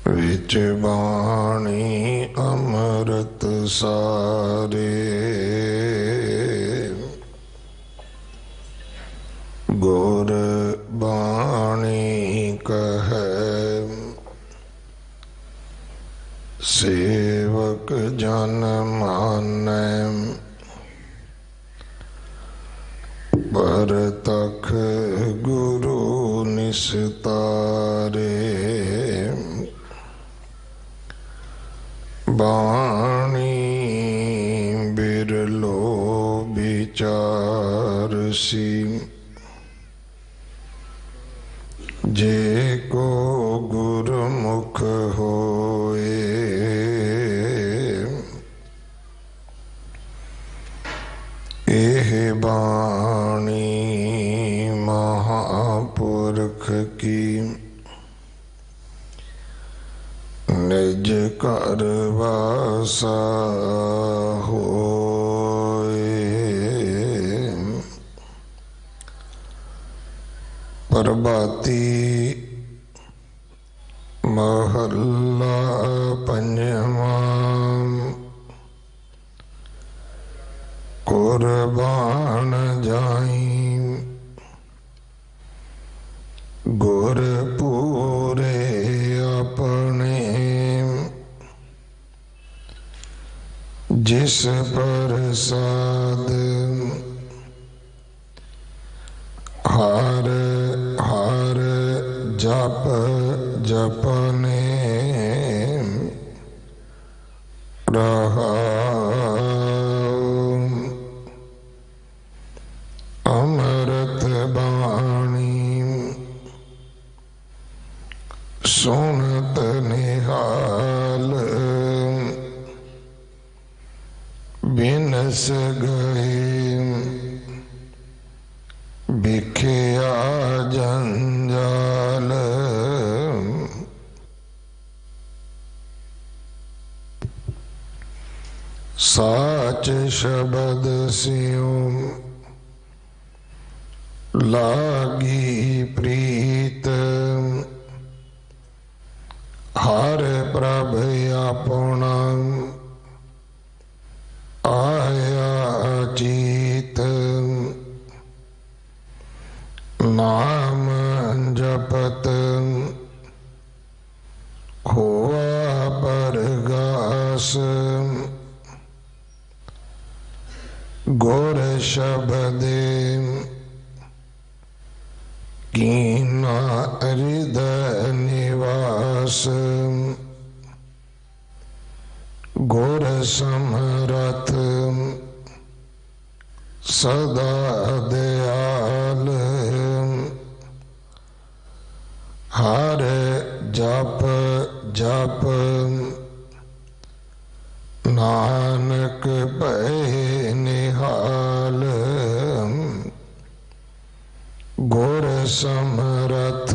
विच बाणी अमृत सारे गुर बाणी कहे सेवक जन मानै परतख गुरु निस्तारे बाणी बिरलो विचारसी जे को गुरमुख होए एह बाणी महापुरख की निज कर वासा होए प्रभाती महला पंजवा कुर्बान जाई गुर पूरे अपने जिस प्रसाद हर हर जप जपने रहा अमृत बाणी सुनत निहाल बिनस गए बिखिया जंजाल साच शब्द सियों लागी प्रीत हर प्रभ अपना आया चीत नाम जपत हुआ परगास गुर शब्दे कीना हृदय निवास गुर समरथ सदा दयाल हर जप जप नानक पै निहाल गुर समरथ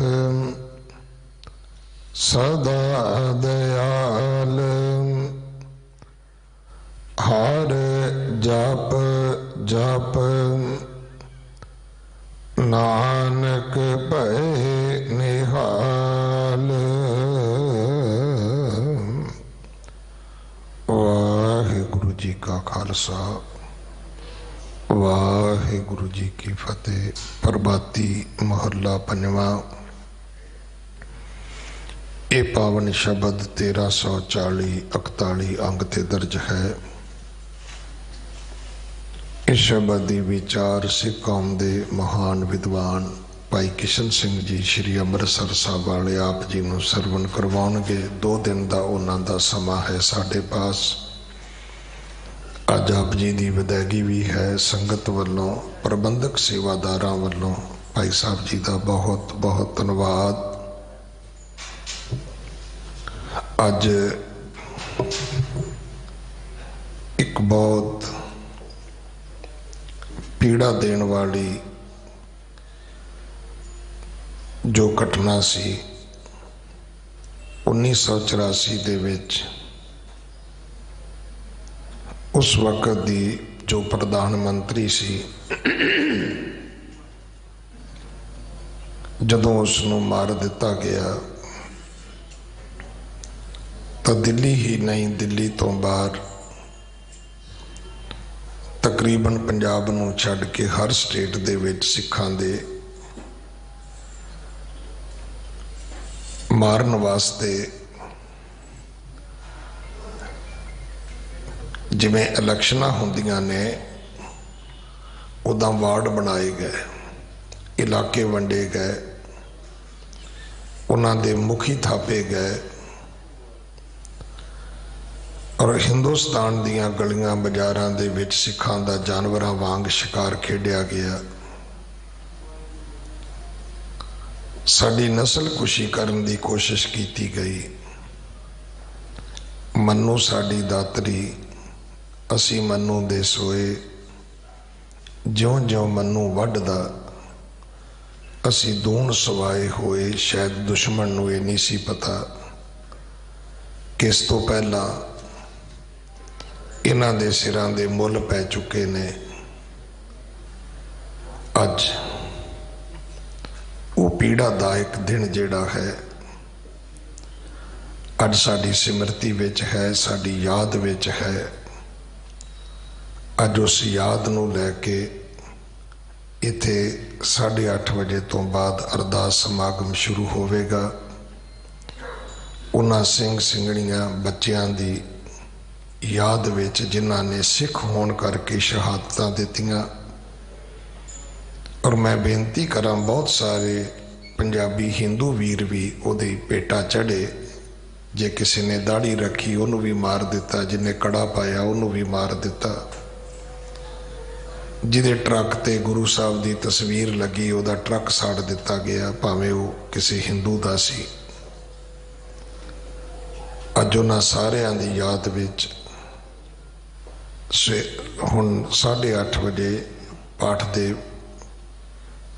सदा दयाल हर जप जप नानक पै निहाल। वाहिगुरु जी का खालसा वाहिगुरु जी की फतेह। प्रभाती महला पंजवा। ये पावन शब्द 1340-41 अंग ते दर्ज है। इस शब्द की विचार सिख कौम के महान विद्वान भाई किशन सिंह जी श्री अमृतसर साहब वाले आप जी को सरवण करवाउणगे। 2 दिन का उन्हों का समा है साढ़े पास। अज आप जी की विदायगी भी है। संगत वालों प्रबंधक सेवादार वालों भाई साहब जी का बहुत बहुत धन्यवाद। अज एक बहुत पीड़ा देने वाली जो घटना सी 1984 दे विच उस वक्त दी जो प्रधानमंत्री सी जदों उसनूं मार दिता गया तो दिल्ली ही नहीं, दिल्ली तो बाहर तकरीबन पंजाब नूं छड्ड के हर स्टेट दे विच सिखां दे मारन वास्ते जिवें इलैक्शनां हुंदियां ने उदां वार्ड बनाए गए, इलाके वंडे गए, उन्हां दे मुखी थापे गए और हिंदुस्तान दीयां गलियां बाजारां दे विच सिखां दा जानवरां वांग शिकार खेडिया गया। साडी नस्ल कुशी करन दी कोशिश कीती गई। मन्नू साडी दातरी, असी मन्नू दे सोए, ज्यों ज्यों मन्नू वढदा असी दूण सवाए होए। शायद दुश्मन नूं ये नहीं सी पता कि इस तो पहला इन्हां दे सिरां दे मुल पै चुके ने। अज वो पीड़ादायक दिन जिहड़ा है अज साडी सिमरती विच है, साडी याद विच है। अज उस याद नूं लैके इत्थे 8:30 बजे तो बाद अरदास समागम शुरू होवेगा। उन्हां सिंह सिंघणियां बच्चियां दी याद विच जिन्हां ने सिख होण करके शहादतां दित्तियां। और मैं बेनती करां बहुत सारे पंजाबी हिंदू वीर भी उहदी भेटा चढ़े। जे किसी ने दाढ़ी रखी उन्होंने भी मार दिता, जिन्हें कड़ा पाया उन्होंने भी मार दिता, जिहदे ट्रक ते गुरु साहब की तस्वीर लगी उहदा ट्रक साड़ दिता गया, भावें वो किसी हिंदू दा सी। अज उन्हां सारियां दी याद विच हुण 8:30 बजे पाठ दे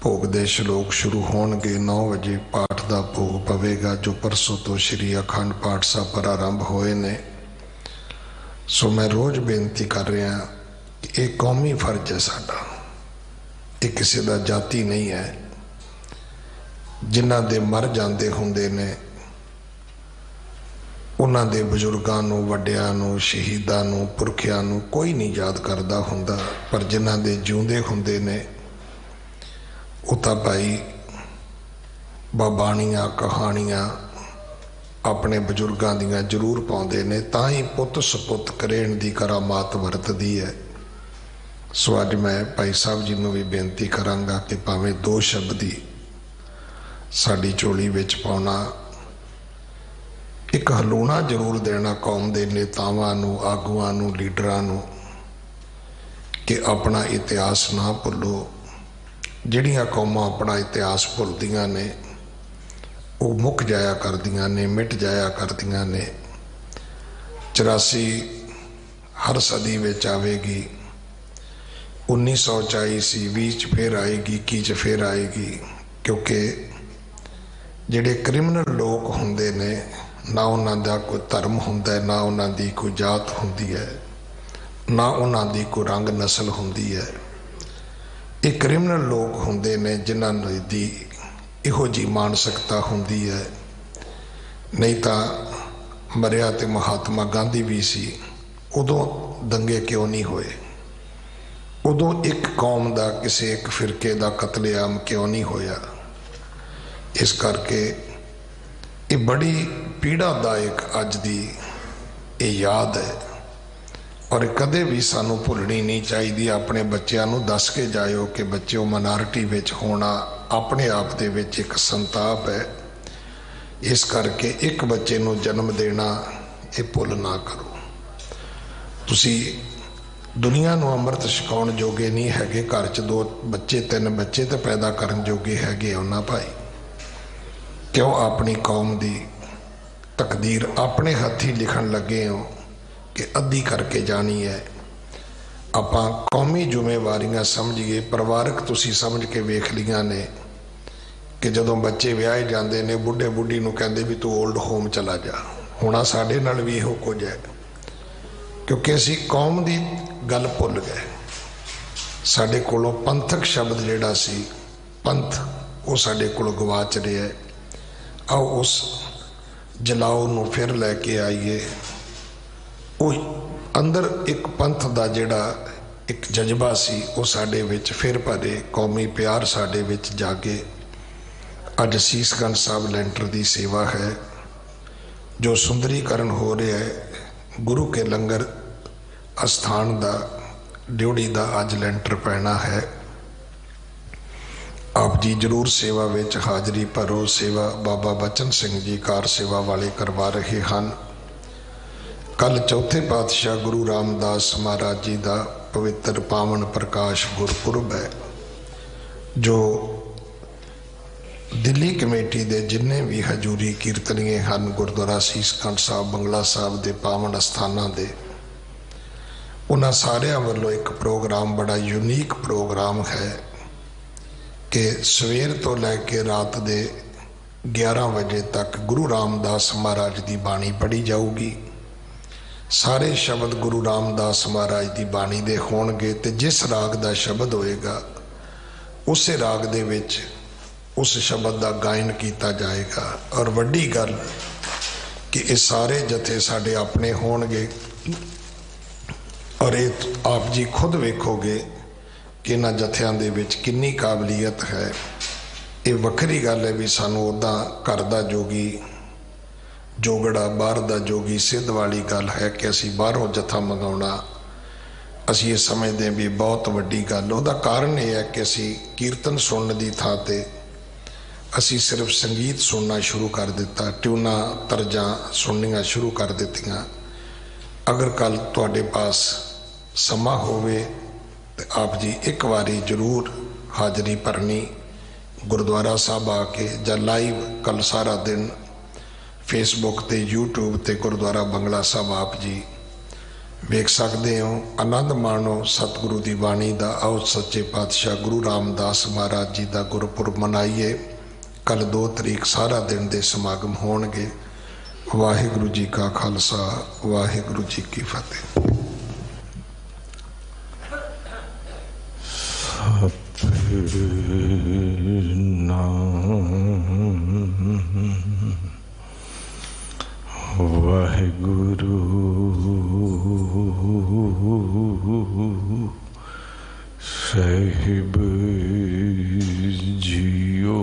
भोग दे श्लोक शुरू होणगे। 9 बजे पाठ का भोग पवेगा जो परसों तो श्री अखंड पाठ साहब पर आरंभ होए ने। सो मैं रोज़ बेनती कर रहा कि एक कौमी फर्ज है साडा, ये किसी का जाति नहीं है। जिन्हां दे मर जाते हुंदे ने उन्हां दे बजुर्गां नूं, वड्डियां नूं, शहीदां नूं, पुरखियां नूं कोई नहीं याद करदा हुंदा, पर जिन्हां दे जिउंदे हुंदे ने वो तो भाई बाबाणियां कहानियां अपने बजुर्गों दियां जरूर पाउंदे ने, तां ही पुत सपुत करेण दी करामात वरतदी है। सो अज मैं भाई साहब जी नूं भी बेनती करांगा कि भावें 2 शब्द ही साडी झोली विच पाउणा, एक हलूणा जरूर देना कौम के नेतावां नूं, आगूआं नूं, लीडरां नूं कि अपना इतिहास ना भुल्लो। जिहड़ियां कौमां अपना इतिहास भुलदियां ने वो मुक जाया करदियां ने, मिट जाया करदियां ने। 84 हर सदी विच आवेगी, 1940 सी 20 फिर आएगी, 21 फिर आएगी, क्योंकि जिहड़े क्रिमिनल लोग हुंदे ने ना उन्हां दा कोई धर्म हुंदा है, ना उन्हां दी कोई जात हुंदी है, ना उन्हां दी कोई रंग नस्ल हुंदी है। ये क्रिमिनल लोग हुंदे ने जिन्हां दी इहो जी मानसिकता हुंदी है। नहीं तो मरिया ते महात्मा गांधी भी सी, उदों दंगे क्यों नहीं होए, उदों एक कौम का किसी एक फिरके का कतलेआम क्यों नहीं होया। इस करके ये बड़ी पीड़ादायक अज दी ये याद है और कदे भी सानू भुलनी नहीं चाहिए। अपने बच्चों को दस के जाओ कि बच्चों माइनॉरिटी विच होना अपने आप दे विच एक संताप है। इस करके एक बच्चे को जन्म देना ये भुल ना करो। तुसी दुनिया को अमृत छकाउण जोगे नहीं हैगे, घर च 2 बच्चे 3 बच्चे तो पैदा करन जोगे हैगे हो ना भाई। क्यों अपनी कौम की तकदीर अपने हथी लिखण लगे हो कि अद्धी करके जानी है। आपां कौमी जिम्मेवारियां समझिए, परिवारक तुसी समझ के वेख लिया ने कि जदों बच्चे विआहे जाते ने बुढ़े बुढ़ी नूं कहंदे भी तू ओल्ड होम चला जा। हुण साडे नाल भी इहो कुछ है, क्योंकि असी कौम की गल भुल गए। साडे कोलों पंथक शब्द जिहड़ा सी पंथ वो साडे कोलों गवाच रहा है। आओ उस जलाओ नूं फिर लैके आईए। वो अंदर एक पंथ दा जिहड़ा एक जज्बा सी वो साडे विच फिर भरे, कौमी प्यार साडे विच जागे। अज सीसगंज साहब लैंटर की सेवा है, जो सुंदरीकरण हो रहा है गुरु के लंगर अस्थान का ड्योढ़ी का अज लैंटर पैना है। आप जी जरूर सेवा विच हाजरी भरो। सेवा बाबा बचन सिंह जी कार सेवा वाले करवा रहे हैं। कल चौथे पातशाह गुरु रामदास महाराज जी का पवित्र पावन प्रकाश गुरपुरब है, जो दिल्ली कमेटी के जिन्ने भी हजूरी कीर्तनीय हैं गुरुद्वारा सीसगंज साहब बंगला साहब के पावन अस्थानां दे, उन्हां सारियां वालों एक प्रोग्राम बड़ा यूनीक प्रोग्राम है कि सवेर तो लैके रात के 11 बजे तक गुरु रामदास महाराज की बाणी पढ़ी जाऊगी। सारे शब्द गुरु रामदास महाराज की बाणी दे होणगे ते जिस राग का शब्द होएगा उस राग दे विच उस शब्द का गायन किया जाएगा। और वड्डी गल कि ये सारे जथे साडे अपने होणगे और ये आप जी खुद वेखोगे कि इन्हां जथियां दे विच किन्नी काबलियत है। ये वखरी गल है भी सानू उदां घर दा जोगी जोगड़ा बाहर दा जोगी सिद्ध वाली गल है कि असीं बाहरों जथा मंगाउणा असीं ये समझते भी बहुत वड्डी गल। उहदा कारण यह है कि असीं कीर्तन सुनने की थां ते असी सिर्फ संगीत सुनना शुरू कर दिता, ट्यूना तर्जा सुननिया शुरू कर दित्तियां। अगर कल तुहाडे पास समा होवे तो आप जी एक बारी जरूर हाजरी भरनी गुरुद्वारा साहब आके, या लाइव कल सारा दिन फेसबुक ते यूट्यूब ते गुरुद्वारा बंगला साहब आप जी वेख सकते हो। आनंद माणो सतगुरु की बाणी का। आओ सच्चे पातशाह गुरु रामदास महाराज जी का गुरपुरब मनाइए। कल 2 तरीक सारा दिन के समागम होणगे। वाहिगुरु जी का खालसा, वाहिगुरु जी की फतेह। वाहिगुरु साहिब जियो,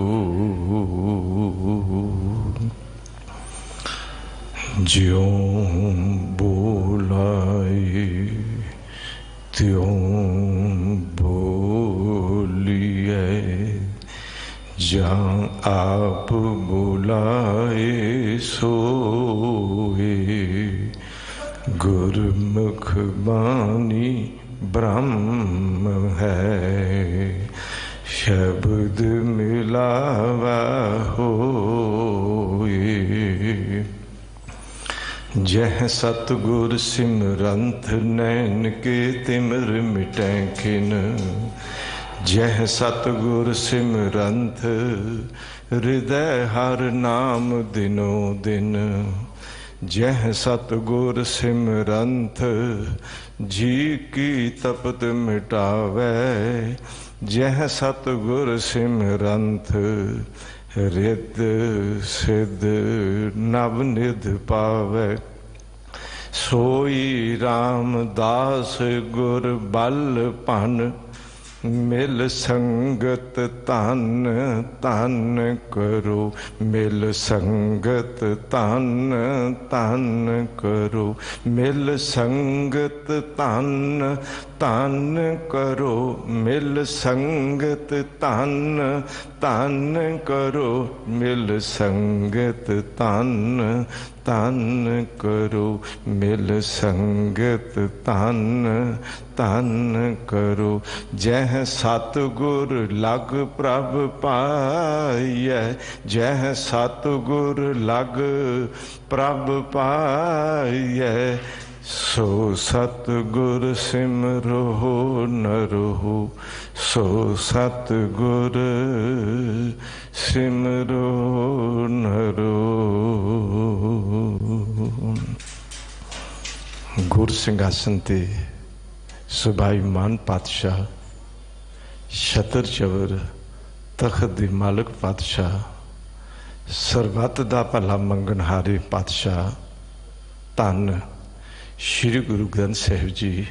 ज्यों बोलाए त्यों बोलिए, जहाँ आप बुलाए सोए। गुरमुख बानी ब्रह्म है, शब्द मिलावा होए। जह सतगुर सिमरंत नैन के तिमिर मिटै खिन, जह सतगुर सिमरंत हृदय हर नाम दिनो दिन। जह सतगुर सिमरंत जी की तपत मिटावै, जह सतगुर सिमरंत रिद सिद्ध नव निध पावै। सोई रामदास गुर बल पन, मिल संगत तन तन करो। मिल संगत तन तन करो, मिल संगत तन तन करो। मिल संगत तन तन करो, मिल संगत तन तन करो। मिल संगत तन तन करो। जह सतगुर लग प्रभ पाइयै, जह सतगुर लग प्रभ पाइयै। सो सतगुर सिमरो नरो, सो सतगुर सिमरो नरो। गुर सिंघासन ते सुभाईमान पातशाह, छतर चवर तख्त दे मालक पातशाह ਸਰਬੱਤ ਦਾ ਭਲਾ ਮੰਗਣਹਾਰੇ ਪਾਤਸ਼ਾਹ ਧੰਨ ਸ੍ਰੀ ਗੁਰੂ ਗ੍ਰੰਥ ਸਾਹਿਬ ਜੀ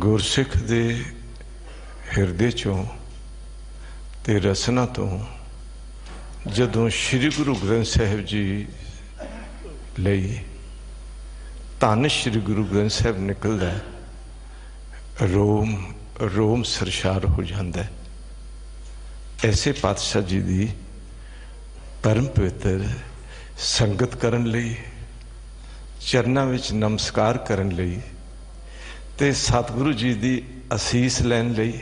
ਗੁਰਸਿੱਖ ਦੇ ਹਿਰਦੇ ਚੋਂ ਤੇ ਰਸਨਾ ਤੋਂ ਜਦੋਂ ਸ੍ਰੀ ਗੁਰੂ ਗ੍ਰੰਥ ਸਾਹਿਬ ਜੀ ਲਈ ਧੰਨ ਸ੍ਰੀ ਗੁਰੂ ਗ੍ਰੰਥ ਸਾਹਿਬ ਨਿਕਲਦਾ ਰੋਮ ਸਰਸ਼ਾਰ ਹੋ ਜਾਂਦਾ ਹੈ। ਐਸੇ ਪਾਤਸ਼ਾਹ ਜੀ ਦੀ परम पवित्र संगत करन लई चरनां विच नमस्कार करन लई ते सतगुरु जी दी असीस लैन लई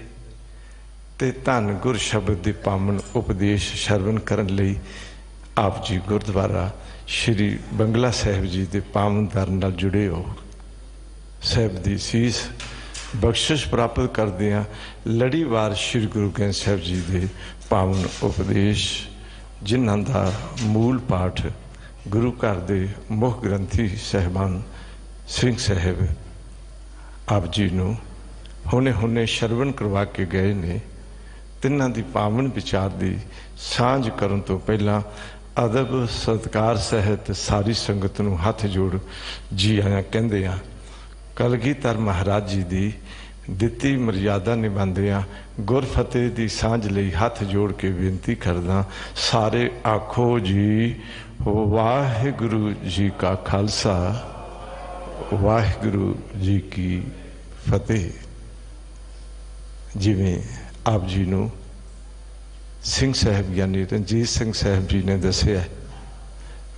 ते धन गुर शब्द दे पावन उपदेश श्रवण करन लई आप जी गुरुद्वारा श्री बंगला साहिब जी दे पावन दर नाल जुड़े हो। साहिब दी असीस बख्शिश प्राप्त करदियां लड़ीवार श्री गुरु ग्रंथ साहिब जी दे पावन उपदेश जिन्हां दा मूल पाठ गुरु घर दे मुख ग्रंथी साहिबान सिंह साहिब आप जी नूं हुणे हुणे श्रवण करवा के गए ने। तिन्हां दी पावन विचार दी सांझ करन तो पहला अदब सत्कार सहित सारी संगत नूं हथ जोड़ जी आया कहंदे आ। कलगीधर महाराज जी दी दिती मर्यादा निभांदियां गुरफतेह दी सांझ लई हथ जोड़ के बेनती करदा सारे आखो जी वाहिगुरु जी का खालसा वाहिगुरु जी की फतेह। जिवें आप जी नूं सिंह साहिब यानी रणजीत सिंह साहिब जी ने दसिया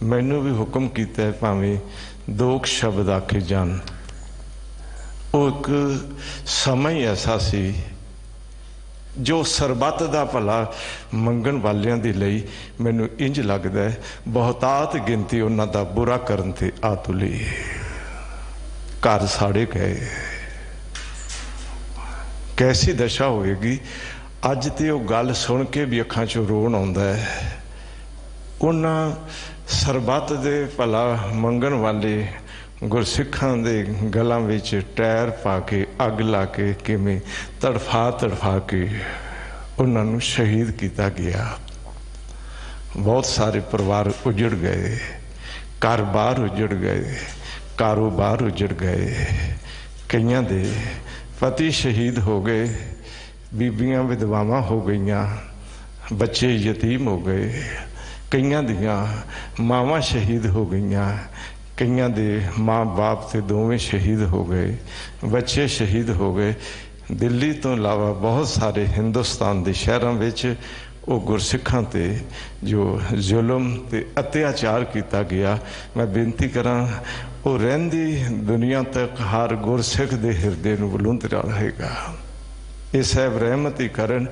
मैनूं भी हुक्म कीता है भावें दो शब्द आखे जान। एक समय ऐसा सी जो सरबत दा भला मंगण वालियां दे लई मैनूं इंज लगदा है बहुतात गिनती उन्हां दा बुरा करन ते आ तुली। घर साड़े गए कैसी दशा होएगी। अज ते वो गल सुन के भी अखां चों रोण आउंदा है। उन्हां सरबत दे भला मंगण वाले गुरसिखां दे गलां विच टैर पा के अग ला के किवें तड़फा के उन्हां नूं शहीद किया गया। बहुत सारे परिवार उजड़ गए, घर बार उजड़ गए, कारोबार उजड़ गए, कईयां दे पति शहीद हो गए, बीबियां विधवावां हो गईयां, बच्चे यतीम हो गए, कईयां दियां मावां शहीद हो गईयां, कईयां दे माँ बाप ते दोवें शहीद हो गए, बच्चे शहीद हो गए। दिल्ली तो इलावा बहुत सारे हिंदुस्तान के शहरों विच वो गुरसिखां ते जो जुल्म ते अत्याचार किया गया। मैं बेनती करां वो रहिंदी दुनिया तक हर गुरसिख दे हिरदे नूं वलूंदरा रहेगा। ये साहब रहमत ही करन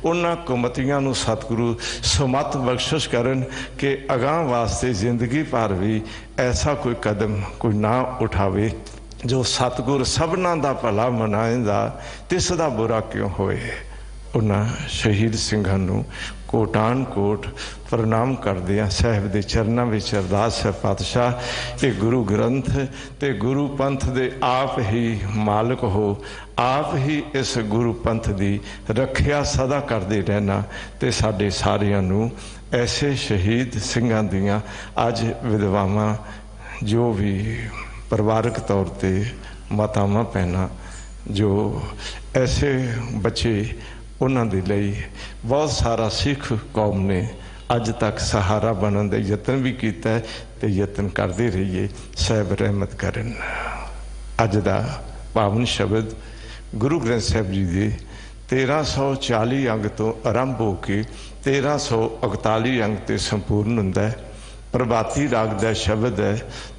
उन्हां कुमतियां नूं सतगुरु सुमत बख्शिश करन कि अगां वास्ते जिंदगी भर भी ऐसा कोई कदम कोई ना उठावे जो सतगुर सबना दा भला मनाएंदा तिस दा बुरा क्यों होए। उन्हां शहीद सिंघां नूं कोटान कोट प्रणाम करदियां साहिब दे चरनां विच अरदास है पातशाह ये गुरु ग्रंथ ते गुरु पंथ दे आप ही मालिक हो, आप ही इस गुरु पंथ दी रखिया सदा करदे रहना ते साडे सारियां नूं ऐसे शहीद सिंघां दियां अज विधवावां जो भी परिवारक तौर ते मातावां भैणां जो ऐसे बच्चे उन्हां दे लई बहुत सारा सिख कौम ने अज तक सहारा बनने का यतन भी किया है तो यतन करते रहिए। साहिब रहमत करन। अज दा पावन शब्द गुरु ग्रंथ साहिब जी के 1340 अंग तो आरंभ हो के 1341 अंग ते संपूर्ण हुंदा है। प्रभाती राग दा शब्द है।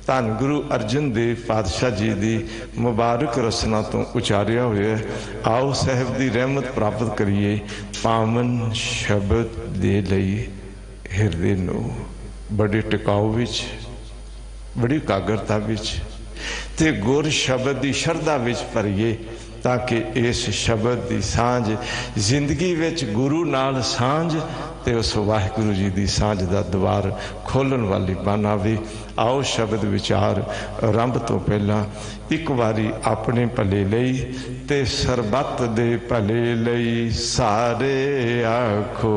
धन गुरु अर्जन देव पातशाह जी की मुबारक रसना तो उचारिया हुआ। आओ साहिब की रहमत प्राप्त करिए। पावन शब्द दे लई हिरदे नूं बड़े टिकाऊ विच बड़ी कागरता विच ते गुर शब्द की शरधा विच भरिए ताकि इस शब्द की सांझ जिंदगी विच गुरु नाल सांझ ते उस वाहिगुरु जी की सांझ का द्वार खोलन वाली बन आवे। आओ शब्द विचार आरंभ तो पहला एक बारी अपने भले लई ते सरबत दे भले लई सारे आखो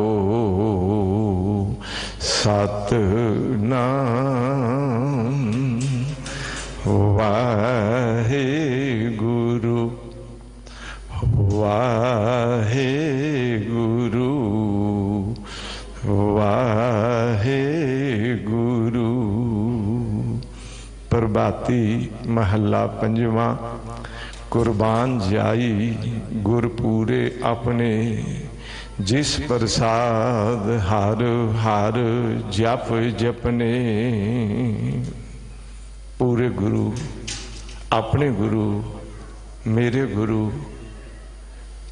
सतनाम वाहेगुरु वाहेगुरु वाहेगुरु। प्रभाती महला पंजवा। कुर्बान जाई गुरपूरे अपने, जिस प्रसाद हर हर जप जपने। पूरे गुरु, अपने गुरु, मेरे गुरु,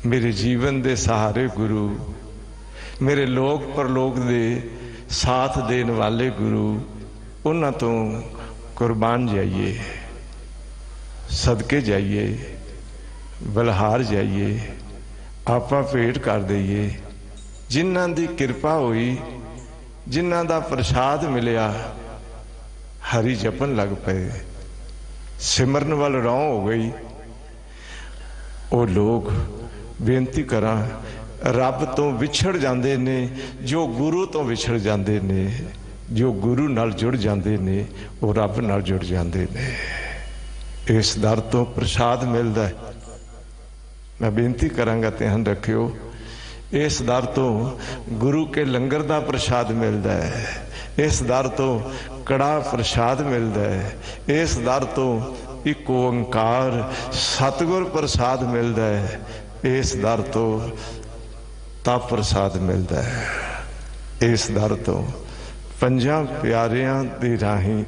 मेरे जीवन दे सहारे गुरु, मेरे लोक परलोक दे साथ देने वाले गुरु, उन्हां तो कुर्बान जाइए, सदके जाइए, बलहार जाइए, आपा भेंट कर दईए। जिन्हां दी कृपा हुई, जिन्हां दा प्रसाद मिलिया, हरी जपन लग पे, सिमरन वाल रौं हो गई। वो लोग बेनती करा रब तो विछड़ जाते ने, जो गुरु तो विछड़ जाते ने, जो गुरु नाल जुड़ जाते ने, वो रब नाल जुड़ जाते ने। इस दर तो प्रसाद मिलता है। मैं बेनती करांगा, ध्यान रखियो, इस दर तो गुरु के लंगर का प्रसाद मिलता है। इस दर तो कड़ा प्रसाद मिलता है। इस दर तो एक ओंकार सतगुर प्रसाद मिलता है। इस दर तो तप प्रसाद मिलता है। इस दर तो पंजां प्यारियां दी राही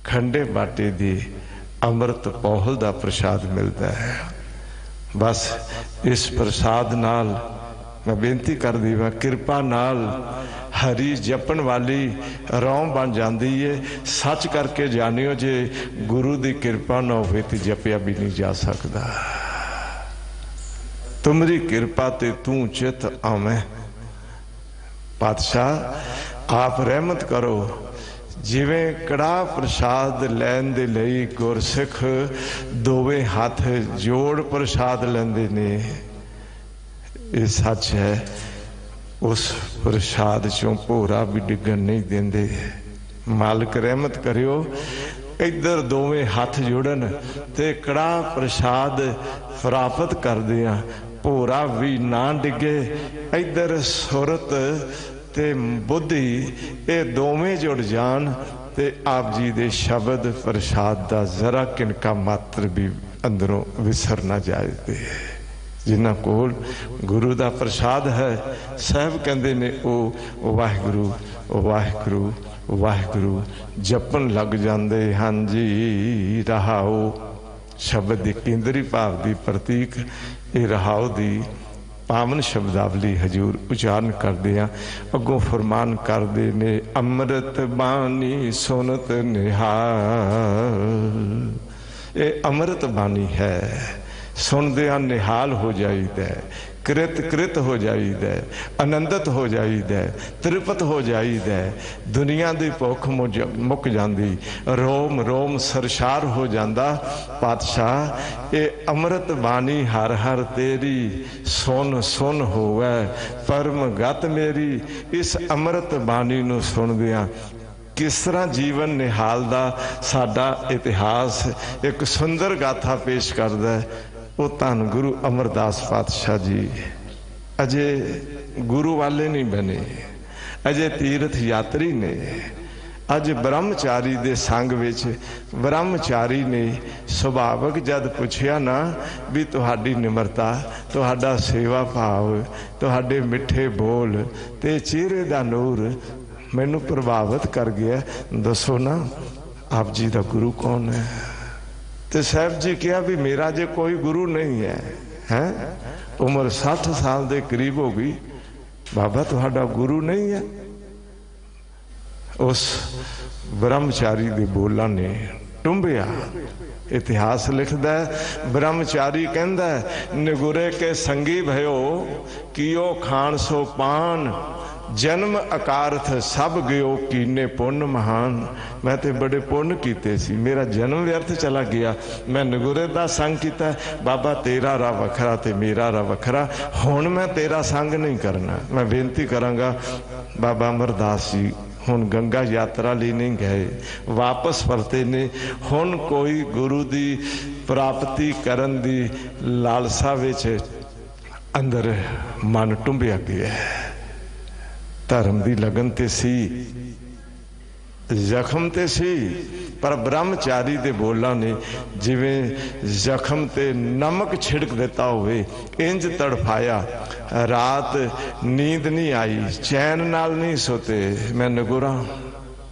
खंडे बाटे दी अमृत पौहल का प्रसाद मिलता है। बस इस प्रसाद नाल मैं बेनती कर दी वा, कृपा नाल हरी जपन वाली रौं बन जाती है। सच करके जानियो, जे गुरु की कृपा ना होवे ते जपिया भी नहीं जा सकता। तुमरी कृपा ते तू चित आवे। पातशाह आप रहमत करो। जिवें कड़ा प्रसाद लैन दे लई गुरसिख दोवें हाथ जोड़ प्रसाद लैंदे ने, ये सच है। उस प्रसाद चों भोरा भी डिगन नहीं देंदे। मालिक रहमत करियो, इधर दोवें हाथ जोड़न ते कड़ा प्रसाद प्राप्त कर दिया, भोरा भी ना डिगे। इधर सुरत ते बुद्धि ये दोवें जुड़ जान ते आप जी दे शब्द प्रसाद दा जरा किनका मात्र भी अंदरों विसर ना जाए। जिन्हां कोल गुरु दा प्रसाद है, साहब कहंदे ने ओ वाहिगुरु वाहिगुरु वाहिगुरु जपन लग जांदे हां जी। रहाओ शब्द दी केंद्री भाव दी प्रतीक ये रहाओ दी पावन शब्दावली हजूर उचारण करते हैं। अगों फरमान करते ने, अमृत बानी सुनत निहाल। ये अमृत बानी है, सुनदिया निहाल हो जाइदा, कृत कृत हो जाइदा, आनंदित हो जाइदा, तृप्त हो जाइदा। दुनिया की भुख मुक जाती, रोम रोम सरशार हो जाता। पातशाह ये अमृत बानी हर हर तेरी, सुन सुन होवे परम गत मेरी। इस अमृत बानी नूं सुनदियां किस तरह जीवन निहालदा साडा इतिहास एक सुंदर गाथा पेश करदा है। वो धन गुरु अमरदास पातशाह जी अजे गुरु वाले नहीं बने, अजे तीर्थ यात्री ने। अज ब्रह्मचारी दे संग विच ब्रह्मचारी ने सुभावक जद पुछया ना भी तुहाडी निमरता, तुहाडा सेवा भाव, तुहाडे मिठे बोल ते चेहरे दा नूर मैनू प्रभावित कर गया, दसो ना आप जी दा गुरु कौन है? तो साहब जी कहा भी मेरा जे कोई गुरु नहीं है, हैं? उम्र 60 साल के करीब हो गई, बाबा तुहाडा गुरु नहीं है? उस ब्रह्मचारी के बोलों ने टुंबिया। इतिहास लिखदा है, ब्रह्मचारी कहंदा निगुरे के संगी भयो, कियो खान सो पान, जन्म अकारथ सब गयो कीने पुण्य महान। मैं तो बड़े पुण्य कीते सी, मेरा जन्म व्यर्थ चला गया। मैं नगुरे दा संग कीता, बाबा तेरा राह वखरा ते मेरा राह वखरा, हुण मैं तेरा संग नहीं करना। मैं बेनती करांगा बाबा अमरदास जी हुण गंगा यात्रा ਲਈ नहीं गए, वापस परते ने। हुण कोई गुरु दी प्राप्ति करन दी लालसा विच अंदर मन टुंबिया गया है। धर्म की लगन ते सी, जख्म ते सी, पर ब्रह्मचारी दे बोलां ने जिवें जख्म ते नमक छिड़क दिता होवे इंज तड़फाया। रात नींद नहीं आई, चैन नाल नहीं सोते। मैं नगुरा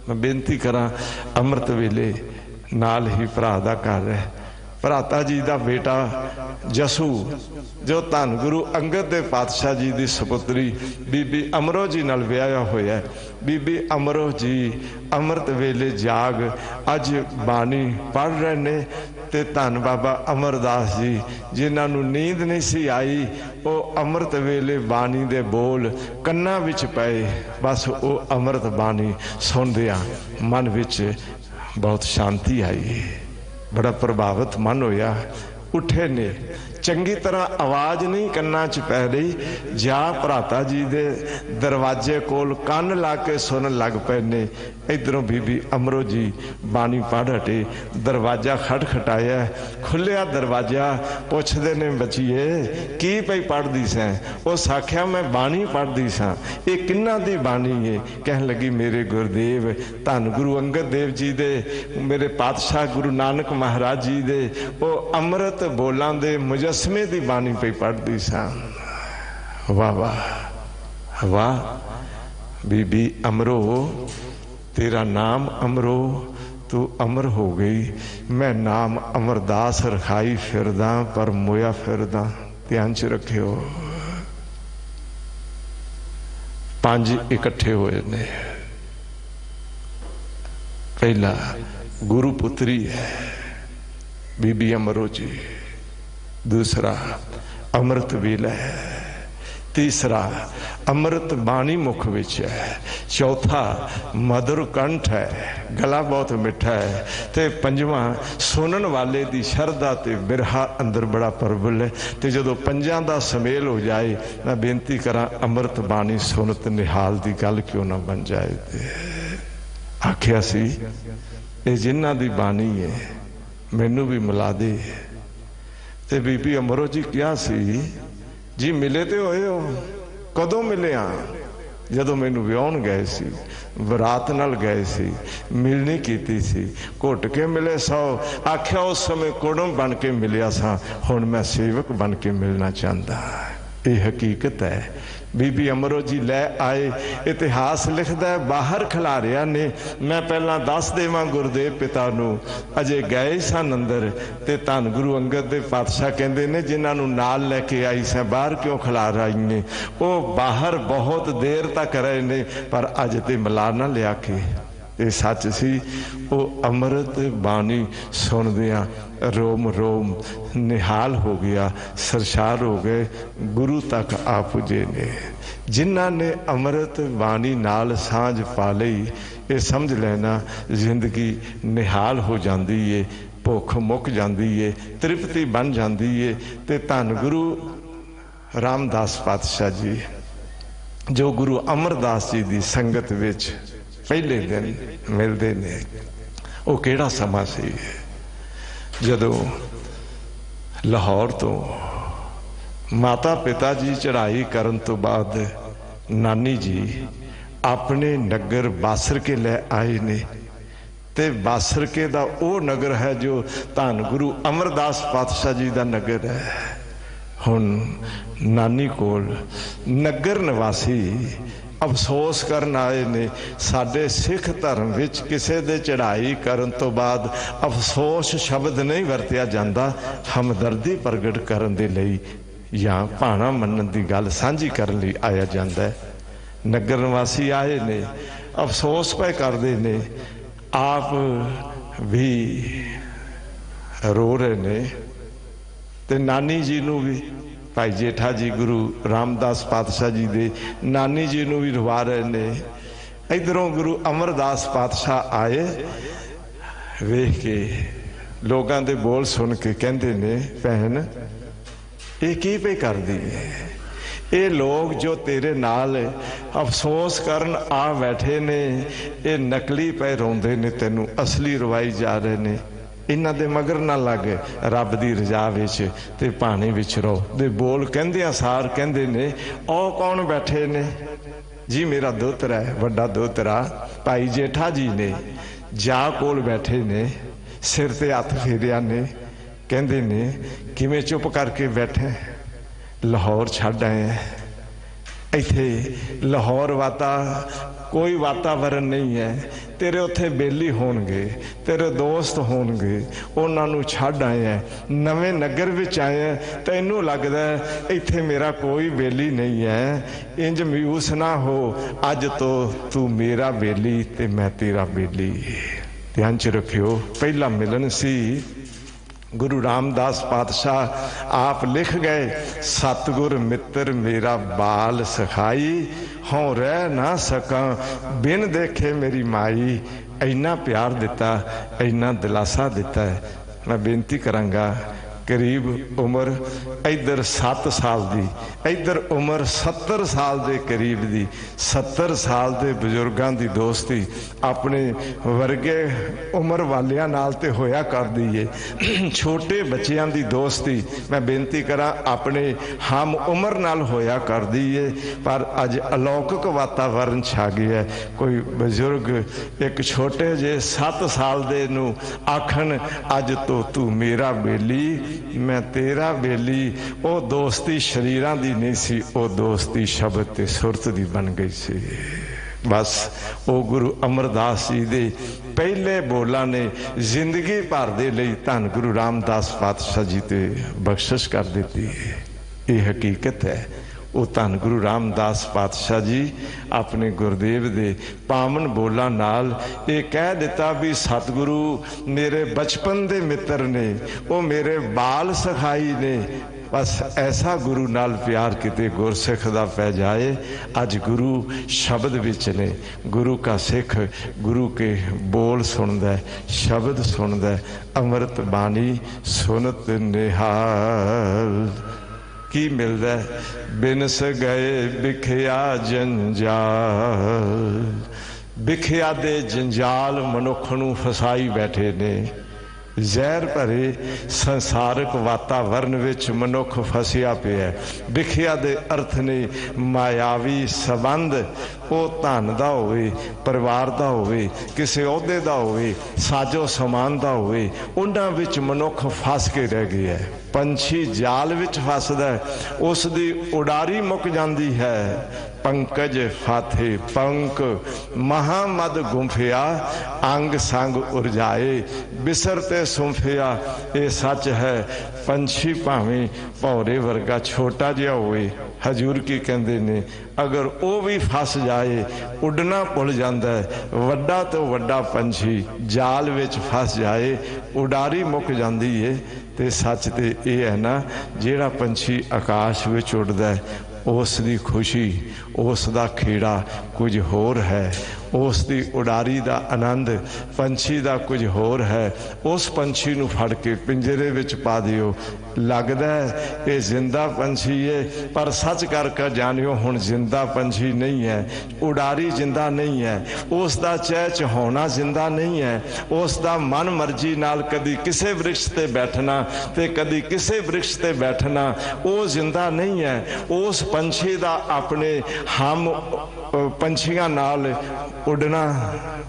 मैं बेनती करा अमृत वेले नाल ही भरा दा घर है, भराता जी का बेटा जसू जो धन गुरु अंगद दे पातशाह जी की सपुत्री बीबी अमरो जी नाल विआहया होया। बीबी अमरो जी अमृत वेले जाग अज बाणी पढ़ रहे ने ते धन बाबा अमरदास जी जिन्हां नूं नींद नहीं सी आई, वो अमृत वेले बाणी दे बोल कन्नां विच पए। बस वो अमृत बाणी सुनदियां मन विच बहुत शांति आई, बड़ा प्रभावित मन होया। उठे ने चंगी तरह आवाज़ नहीं कन्ना च पै रही, जा भराता जी दे दरवाजे कोल कन ला के सुन लग पे ने। इधरों बीबी अमरो जी बाणी पढ़ हटे, दरवाजा खटखटाया, खुलिया दरवाजा, पुछदे ने बचीए की पई पढ़दी सैं? उस आख्या मैं बाणी पढ़दी सां। ये किन्ना दी बाणी है? कहन लगी मेरे गुरुदेव धन गुरु अंगद देव जी दे, मेरे पातशाह गुरु नानक महाराज जी दे वो अमृत बोलां दे मुजस्मे दी बाणी पई पढ़दी सां। वाह वाह वाह बीबी अमरो, तेरा नाम अमरो, तू अमर हो गई। मैं नाम अमरदास रखाई फिरदा पर मोया फिरदा। ध्यान च रखियो, 5 इकट्ठे हुए ने। पहला गुरु पुत्री है बीबी अमरो जी, दूसरा अमृत वेला है, तीसरा अमृत बाणी मुख विच है, चौथा मधुर कंठ है, गला बहुत मिठा है, ते पंजवां सुनन वाले दी शरधा ते बिरहा अंदर बड़ा प्रबल है। ते जदों पंजां दा समेल हो जाए, मैं बेनती करा अमृत बाणी सुनत निहाल दी गल क्यों ना बन जाए। ते आखिया सी ये जिन्हां दी बाणी है मैनू भी मिला दे। ते बीबी अमरो जी क्या सी जी मिले तो होए हो, कदों मिले हाँ? जदों मैनू विआउण गए सी, बरात नाल गए सी, मिलनी कीती सी, घुट के मिले 100। आख्या उस समय कुड़म बन के मिलिया सा, हुण मैं सेवक बन के मिलना चाहता। ये हकीकत है। बीबी अमरो जी लै आए, इतिहास लिखता है बाहर खिलारिया ने। मैं पहला दस देवां गुरुदेव पिता नूं अजे गए सन अंदर, ते धन गुरु अंगद दे पातशाह कहंदे ने जिन्हां नूं नाल लैके आई सै बाहर क्यों खिलार आई ने? वो बाहर बहुत देर तक रहे ने, पर अज ते मिला ना लिया के। ये सच सी। वो अमृत बाणी सुनदियां रोम रोम निहाल हो गया, सरशार हो गए, गुरु तक आ पुजे ने। जिन्हां ने अमृत बाणी नाल सांझ पा लई, ये समझ लेना जिंदगी निहाल हो जाती है, भुख मुक जाती है, तृप्ति बन जाती है। ते धन गुरु रामदास पातशाह जी जो गुरु अमरदास जी की संगत विच पहले दिन मिलते ने, वो केड़ा समा सी जदों लाहौर तो माता पिता जी चढ़ाई करन तो बाद नानी जी अपने नगर बासर के ले आए ने। ते बासर के दा वो नगर है जो धन गुरु अमरदास पातशाह जी का नगर है। हुण नानी कोल नगर निवासी अफसोस करन आए ने, साडे सिख धर्म विच किसे दे चढ़ाई करन तो बाद अफसोस शब्द नहीं वरतिया जांदा, हमदर्दी प्रगट करन दे लई या भाणा मनन दी गल सांझी करन लई आया जांदा है। नगर निवासी आए ने, अफसोस पे करदे ने, आप भी रो रहे ने, ते नानी जी नूं भी भाई जेठा जी गुरु रामदास पातशाह जी दे नानी जी नूं भी रवा रहे ने। इधरों गुरु अमरदास पातशाह आए, वेख के लोगों के बोल सुन के कहते ने भैन ये की पे कर दी है? ये लोग जो तेरे नाल अफसोस करन आ बैठे ने, ये नकली पे रोंदे ने, तेनू असली रवाई जा रहे ने। इन्हां दे मगर ना लग, रब दी रजा विच ते पानी विच रहो। दे बोल कहंदियां सार कहंदे ने ओ कौन बैठे ने? जी मेरा दोतरा है, वड्डा दोतरा भाई जेठा जी ने जा कोल बैठे ने, सिर ते हथ फेरिया ने, कहंदे ने किवें चुप करके बैठे? लाहौर छड्ड आए हैं, इत्थे लाहौर कोई वातावरण नहीं है, तेरे उत्थे बेली होणगे, तेरे दोस्त होणगे, उन्हां नूं छड्ड आए हैं, नवें नगर विच आए हैं, तैनूं लगदा है इत्थे मेरा कोई बेली नहीं है। इंज मायूस ना हो, अज तो तू मेरा बेली ते मैं तेरा बेली। ध्यान च रखियो, पहला मिलन सी गुरु रामदास पातशाह आप लिख गए, सतगुर मित्र मेरा बाल सखाई, हों रह ना सका बिन देखे मेरी माई। इन्ना प्यार दिता, इन्ना दिलासा दिता है। मैं बेनती करांगा, करीब उम्र इधर 7 साल दी, इधर उम्र 70 साल दे करीब दी, 70 साल दे बुजुर्गां दी दोस्ती अपने वर्गे उम्र वालियां नाल ते होया कर दी है। छोटे बच्चियां दी दोस्ती मैं बेनती करा अपने हम उम्र नाल होया कर दी है। पर अज अलौकिक वातावरण छा गया है। कोई बुजुर्ग एक छोटे जे 7 साल दे नूं आखन अज तो तू मेरा बेली मैं तेरा बेली। वो दोस्ती शरीरां दी नहीं सी, वो दोस्ती शब्द ते सुरत दी बन गई सी। बस वो गुरु अमरदास जी दे पहले बोलां ने जिंदगी भर दे लई धन गुरु रामदास पातशाह जी ते बख्शिश कर दिती है। ये हकीकत है। वो धन गुरु रामदास पातशाह जी अपने गुरुदेव दे पावन बोलां नाल ये कह दिता भी सतगुरु मेरे बचपन दे मित्र ने, वो मेरे बाल सखाई ने। बस ऐसा गुरु नाल प्यार किते गुरसिख दा पै जाए। अज गुरु शब्द विच ने, गुरु का सिख गुरु के बोल सुनदा है, शब्द सुनदा है। अमृत बाणी सुनत निहाल की मिलदा है, बिनस गए बिखिया जंजाल। बिखिया दे जंजाल मनुख नूं फसाई बैठे ने। जहर भरे संसारिक वातावरण विच मनुख फसिया पिया। बिखिया दे अर्थ ने मायावी संबंध, वो धन दा होवे, परिवार दा होवे, किसी अहुदे दा होवे, साजो समान दा होवे, उन्हां विच मनुख फस के रह गया है। पंछी जाल विच फसदा है, उसदी उडारी मुक जांदी है। पंकज फाथे पंक महामद गुंफिया, अंग संग उरजाए बिसरते सुंफिया। ये सच है। पंछी भावें भौरे वर्गा छोटा जिहा होवे, हजूर की कहंदे ने अगर वो भी फस जाए उड़ना भुल जाता है। वड्डा तो वड्डा पंछी जाल विच फस जाए उडारी मुक जाती है। तो सच तो यह है ना, जिहड़ा पंछी आकाश विच उड़दा है उस दी खुशी, उस दा खेड़ा कुछ होर है, उस दी उडारी दा आनंद पंछी दा कुछ होर है। उस पंछी नूं फड़ के पिंजरे विच पा दिओ, लगदा है ये जिंदा पंछी है, पर सच करके जानियो हुण जिंदा पंछी नहीं है। उडारी जिंदा नहीं है, उस दा चहचहाउणा जिंदा नहीं है, उस दा मन मर्जी नाल कदी किसे वृक्ष ते बैठना ते कदी किसे वृक्ष ते बैठना, वो जिंदा नहीं है। उस पंछी दा अपने हम पंछियां नाल उड़ना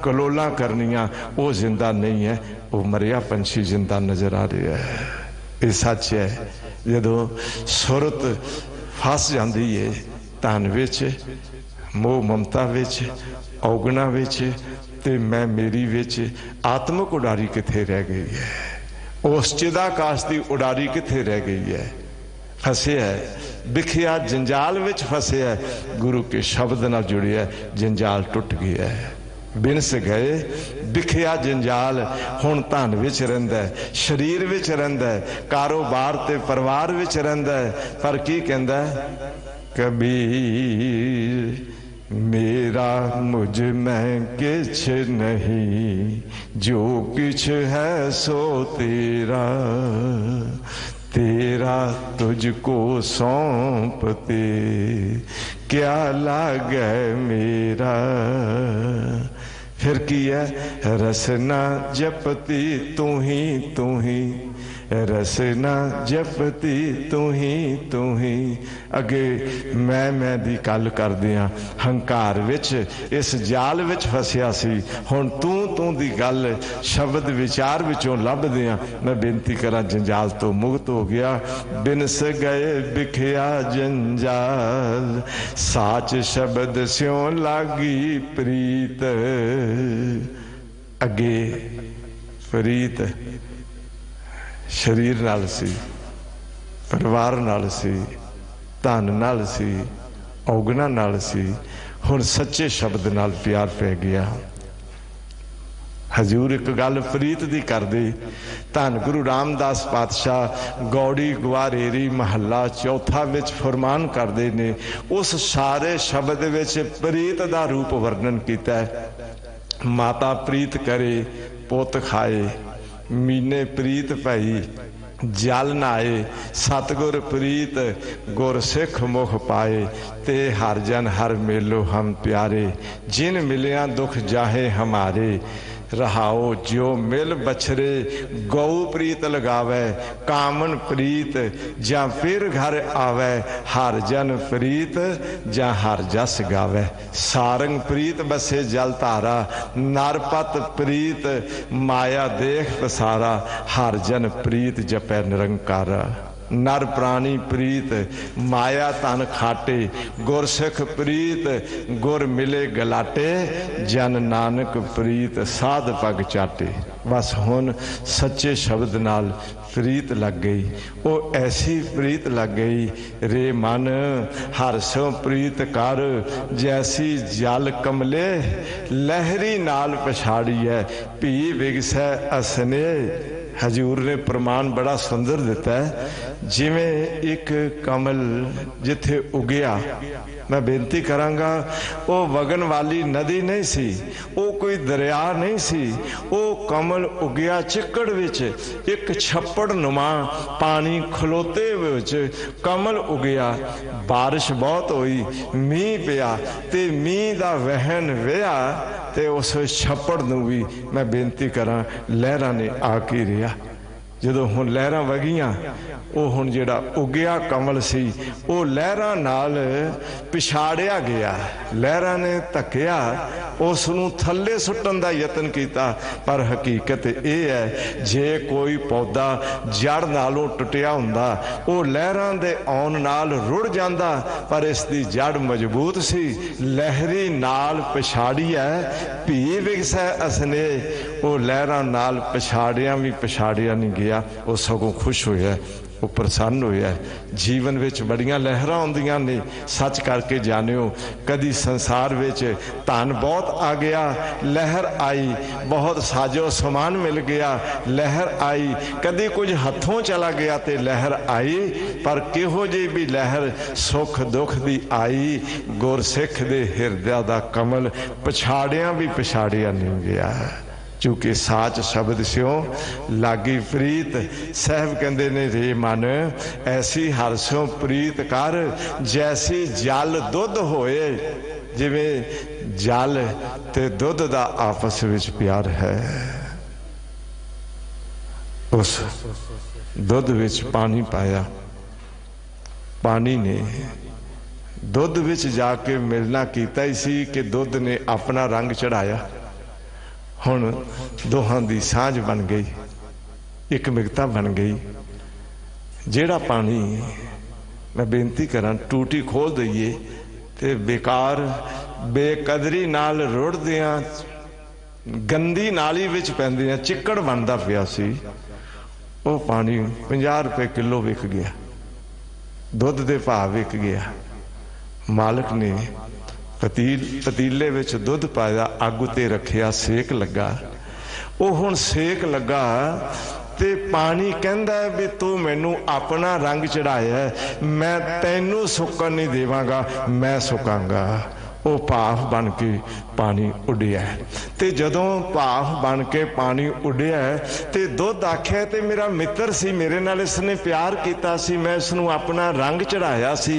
कलोला करनिया, वो जिंदा नहीं है। वो मरिया पंछी जिंदा नजर आ रहा है। ये सच है। जदों सुरत फस जाती है धन विच, मोह ममता विच, औगणा विच, ते मैं मेरी विच, आत्मक उडारी किथे रह गई है? उस चिदाकाश की उडारी किथे रह गई है? फसे है बिखिया जंजाल विच फसे है। गुरु के शब्द नाल जुड़िया, जंजाल टुट गया है। बिनस गए बिखिया जंजाल, हुण धन विच रहिंदा है, शरीर विच रहिंदा है, कारोबार ते परिवार विच रहिंदा है। पर की कहंदा है कबीर मेरा मुझ में किछ नहीं, जो किछ है सो तेरा, तेरा तुझको सौंपते क्या लागे मेरा। फिर की है रसना जपती तू ही रसना जपती तू ही। अगे मैं दी गल करदियां हंकार विच इस जाल विच फसिया सी, हुण तू दी गल शब्द विचार विचों लभदियां मैं बेनती करा जंजाल तो मुक्त हो गया। बिनस गए बिखिया जंजाल, साच शब्द स्यों लागी प्रीत। अगे प्रीत शरीर नाल सी, परिवार नाल सी, धन नाल सी, औगना नाल सी, हुण सच्चे शब्द नाल प्यार पै गया। हजूर एक गल प्रीत दी करदे, धन गुरु रामदास पातशाह गौड़ी गवारेरी महला चौथा विच फरमान करदे ने, उस सारे शब्द विच प्रीत दा रूप वर्णन कीता है। माता प्रीत करे पुत खाए, मीने प्रीत पाई जल नाए, सतगुर प्रीत गुर सिख मुख पाए, ते हर जन हर मेलो हम प्यारे, जिन मिलिया दुख जाहे हमारे। रहाओ जो मिल बछरे गौ प्रीत लगावे, कामन प्रीत जा फिर घर आवे, हर जन प्रीत जा हर जस गावे। सारंग प्रीत बसे जल धारा, नरपत प्रीत माया देख पसारा, हर जन प्रीत जपै निरंकारा। नर प्राणी प्रीत माया तन खाटे, गुरसिख प्रीत गुर मिले गलाटे, जन नानक प्रीत साध पग चाटे। बस हुण सच्चे शब्द नाल प्रीत लग गई, वो ऐसी प्रीत लग गई रे मन हर सो प्रीत कर, जैसी जल कमले लहरी नाल पछाड़ी है, भी विगसै असने। हजूर ने प्रमाण बड़ा सुंदर दिता है, जिमें एक कमल जिथे उगया, मैं बेनती करांगा वो वगन वाली नदी नहीं सी, वो कोई दरिया नहीं सी, वो कमल उगया चिक्कड़ विच, एक छप्पड़ नुमा पानी खलोते विच कमल उगया। बारिश बहुत हुई, मीह पिया, ते मीह दा वहन विया, ते उस छप्पड़ नूं भी मैं बेनती करा लहरां ने आके रिया। जदों हुण लहरां वगियां, वो हुण जिहड़ा उगया कमल सी वो लहरां नाल पिछाड़िया गया, लहरां ने धक्किया, उसनूं थल्ले सुट्टण दा यतन कीता। पर हकीकत ये है जे कोई पौधा जड़ नालों टुटिया हुंदा वो लहरां दे आउण नाल रुड़ जांदा, पर इसदी जड़ मजबूत सी, लहरी नाल पिछाड़ी है, भी विगसै असने। वो लहरां नाल पिछाड़िया भी पिछाड़िया नहीं गया, वो सगों खुश होया, वो प्रसन्न होया। जीवन विच बड़ियां लहरां आउंदियां ने, सच करके जानियो कदी संसार विच धन बहुत आ गया, लहर आई, बहुत साजो समान मिल गया, लहर आई, कदी कुछ हथों चला गया ते लहर आई, पर किहो जी भी लहर सुख दुख दी आई, गुरसिख दे हिरदे दा कमल पछाड़िया भी पछाड़िया नहीं गया। चूंकि साच शब्द स्यों लागी प्रीत, साहब कहते ने रे मन ऐसी हर स्यों प्रीत कर, जैसी जल दुध होए। जिवें जल ते दुध दा आपस विच प्यार है, उस दुध विच पानी पाया, पानी ने दुध विच जाके मिलना कीता ही सी कि दुध ने अपना रंग चढ़ाया। हुण दोहां दी सांझ बन गई, एक मिगता बन गई। जेड़ा पानी मैं बेनती करा टूटी खोल दईए ते बेकार बेकदरी नाल रुड़दियां गंदी नाली विच पैंदियां चिक्कड़ बनदा पिया सी, वो पानी 50 रुपए किलो विक गया, दुध दे भाव विक गया। मालिक ने पतीले विच दुध पाया, अग ते रखिया, सेक लगा। वो हुण सेक लगा ते पानी कहंदा भी तू मैनू अपना रंग चढ़ाया, मैं तैनू सुकन नहीं देवांगा, मैं सुकांगा। वो भाफ बन के पानी उड़िया। ते जदों भाफ बन के पानी उड़िया ते दुध आख्या ते मेरा मित्र सी, मेरे नाल इसने प्यार किया सी, मैं इसनूं अपना रंग चढ़ाया सी,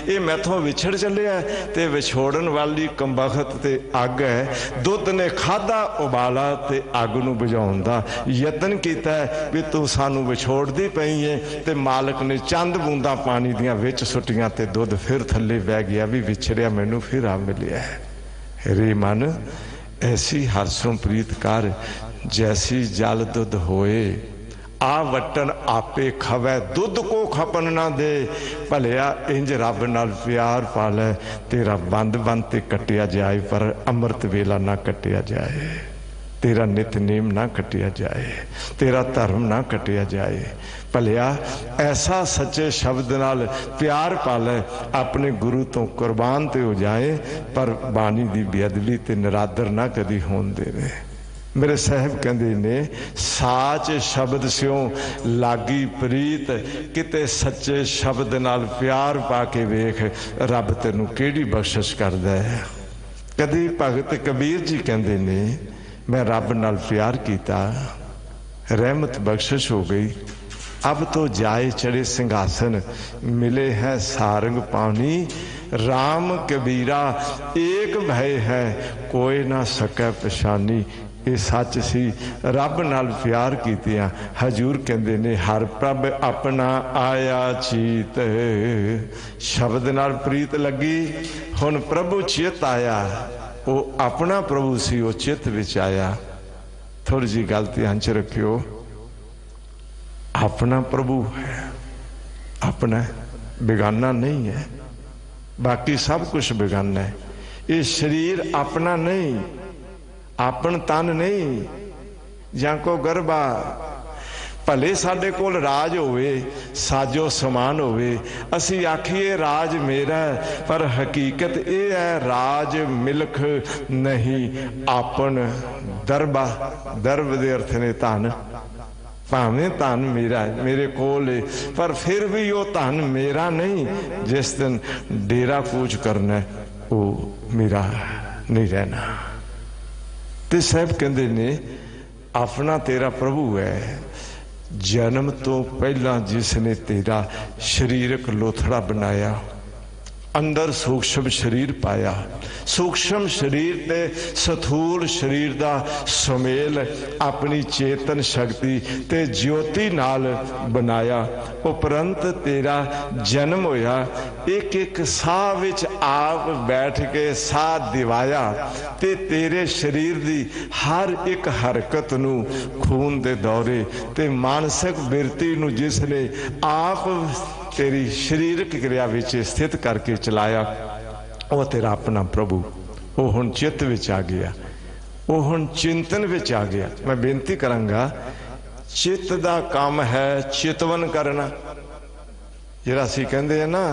ये मैथों विछड़ चलिया ते विछोड़न वाली कंबख्त ते अग है। दुध ने खाधा उबाला ते अग नूं बुझाउण दा यतन कीता भी तू सानू विछोड़दी पई है, ते मालिक ने चंद बूंदा पानी दियां विच सुट्टियां ते दुध फिर थल्ले बह गया भी विछड़िया मैनू फिर आ मिलिया है। रे मन ऐसी हरसों प्रीत कर, जैसी जल दुध होए, आ वटन आपे खवै, दुध को खपन ना दे, भलिया इंज रब नाल प्यार पालै, तेरा बंद बंद ते कटिया जाए, पर अमृत वेला ना कटिया जाए, तेरा नितनेम ना कटिया जाए, तेरा धर्म ना कटिया जाए। भलिया ऐसा सच्चे शब्द नाल प्यार पालै, अपने गुरु तो कुर्बान ते हो जाए, पर बाणी दी बेअदबी ते निरादर ना कदी होण देवे। मेरे साहब कहंदे ने, साच शब्द स्यों लागी प्रीत, किते सच्चे शब्द नाल प्यार पा के वेख, रब तैनूं किहड़ी बख्शिश करदा है। कदी भगत कबीर जी कहंदे ने, मैं रब नाल प्यार किया, रहमत बख्शिश हो गई, अब तो जाए चढ़े सिंहासन, मिले हैं सारंग पानी, राम कबीरा एक भय है, कोई ना सकै पछानी। ये सच सी, रब नाल प्यार कीतियां। हजूर कहंदे ने, हर प्रभ अपना आया चीत, शब्द नाल प्रीत लगी, हुण प्रभु चित आया, वो अपना प्रभु सी, वो चित विच आया। थोड़ी जी गल ध्यान च रखियो, अपना प्रभु है, अपना बेगाना नहीं है, बाकी सब कुछ बेगाना है। ये शरीर अपना नहीं, आपन तन नहीं, जां को गरबा, भले साडे कोल राज होवे, साजो समान होवे, असी आखिए राज मेरा, पर हकीकत ये है राज मिलख नहीं, आपन दरबा। दरब दे अर्थ ने धन, भावें धन मेरा मेरे कोल, पर फिर भी वो धन मेरा नहीं। जिस दिन डेरा कूच करना वो मेरा नहीं रहना। ते साहब कहते ने, अपना तेरा प्रभु है, जन्म तो पहला जिसने तेरा शरीरक लोथड़ा बनाया, अंदर सूक्ष्म शरीर पाया, सूक्ष्म शरीर ते स्थूल शरीर दा सुमेल अपनी चेतन शक्ति ते ज्योति नाल बनाया। उपरंत तेरा जन्म होया, एक एक साह विच आप बैठ के साह दिवाया, ते तेरे शरीर दी हर एक हरकत नू खून दे दौरे ते मानसिक बिरती नू जिसने आप तेरी शरीरक क्रिया विच स्थित करके चलाया, वो तेरा अपना प्रभु। वो हुण चित्त विच आ गया, वो हुण चिंतन विच आ गया। मैं बेनती करांगा, चित्त दा काम है चितवन करना। जिहड़ा असीं कहंदे हैं ना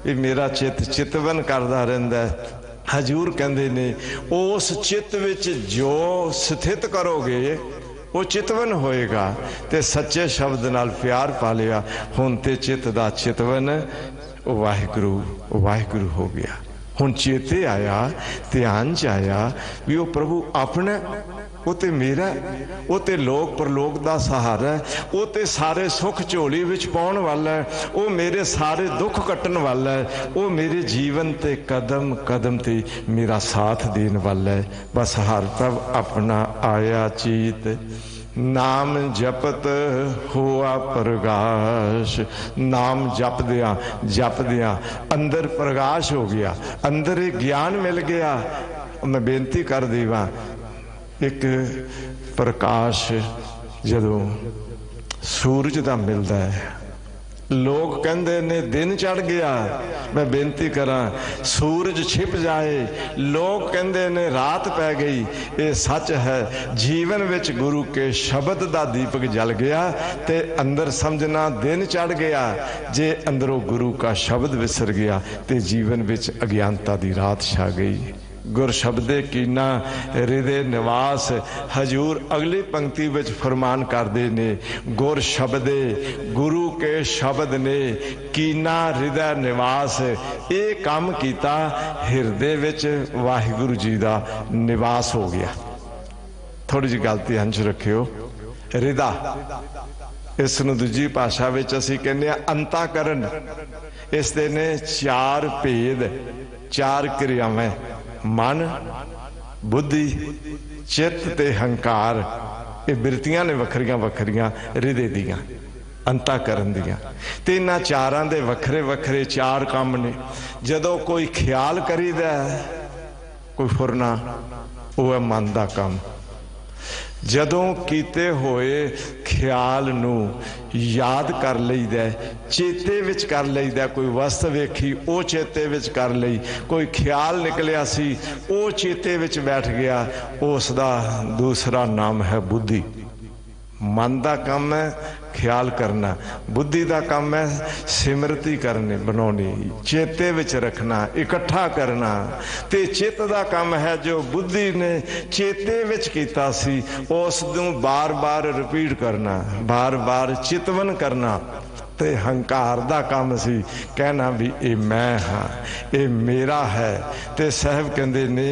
भी मेरा चित्त चितवन करदा रहिंदा है, हजूर कहंदे ने उस चित्त विच जो स्थित करोगे वो चितवन होएगा। ते सच्चे शब्द नाल प्यार पा लिया, हुण ते चित्त दा चितवन वाहिगुरु वाहिगुरु हो गया। हुण चेते आया, ध्यान च आया भी वो प्रभु अपना, वो ते मेरा, वो ते लोक परलोक दा सहारा है, वो ते सारे सुख झोली विच पाउण वाला है, वो मेरे सारे दुख कट्टण वाला है, वो मेरे जीवन ते कदम कदम ते मेरा साथ देण वाला है। बस हर प्रभ अपना आया चीत, नाम जपत हुआ प्रकाश। नाम जपदियां अंदर प्रकाश हो गया, अंदर एक ज्ञान मिल गया। मैं बेनती कर देवां, एक प्रकाश जदों सूरज दा मिलदा है, लोग कहते ने दिन चढ़ गया, मैं बेनती करा सूरज छिप जाए, लोग कहते ने रात पै गई। ये सच है, जीवन विच गुरु के शब्द दा दीपक जल गया ते अंदर समझना दिन चढ़ गया। जे अंदरों गुरु का शब्द विसर गया ते जीवन विच अज्ञानता दी रात छा गई। गुर शब्दे कीना हृदय निवास, हजूर अगली पंक्ति विच फरमान करते ने, गुर शब्दे गुरु के शब्द ने कीना हृदय निवास। ये काम कीता हृदय विच वाहिगुरु जी का निवास हो गया। थोड़ी जी गलती हंच रखियो, हृदय इस नूं दूजी भाषा विच असीं कहने अंताकरण। इस दे ने चार भेद, चार क्रियावां, मन, बुद्धि, चित्त ते हंकार। ये बिरतियां ने वखरियां वखरियां हृदय दियां, अंताकरण दियां। ते इन्हां चारां दे वखरे वखरे चार काम ने। जदों कोई ख्याल करीदा कोई फुरना, वो है मन दा काम। जदों कीते होए ख्याल नूं याद कर लईदा, चेते विच कर लईदा। कोई वस्त वेखी वो चेते विच कर लई, कोई ख्याल निकलिया सी वो चेते विच बैठ गया, उसका दूसरा नाम है बुद्धि। मन का काम है ख्याल करना, बुद्धि का काम है सिमरती करनी, बनानी, चेते विच रखना, इकट्ठा करना। ते चित्त का काम है जो बुद्धि ने चेते विच कीता सी उस नूं बार बार रिपीट करना, बार बार चितवन करना। ते हंकार दा काम सी कहना भी ये मैं हाँ, ये मेरा है। ते साहब कहंदे ने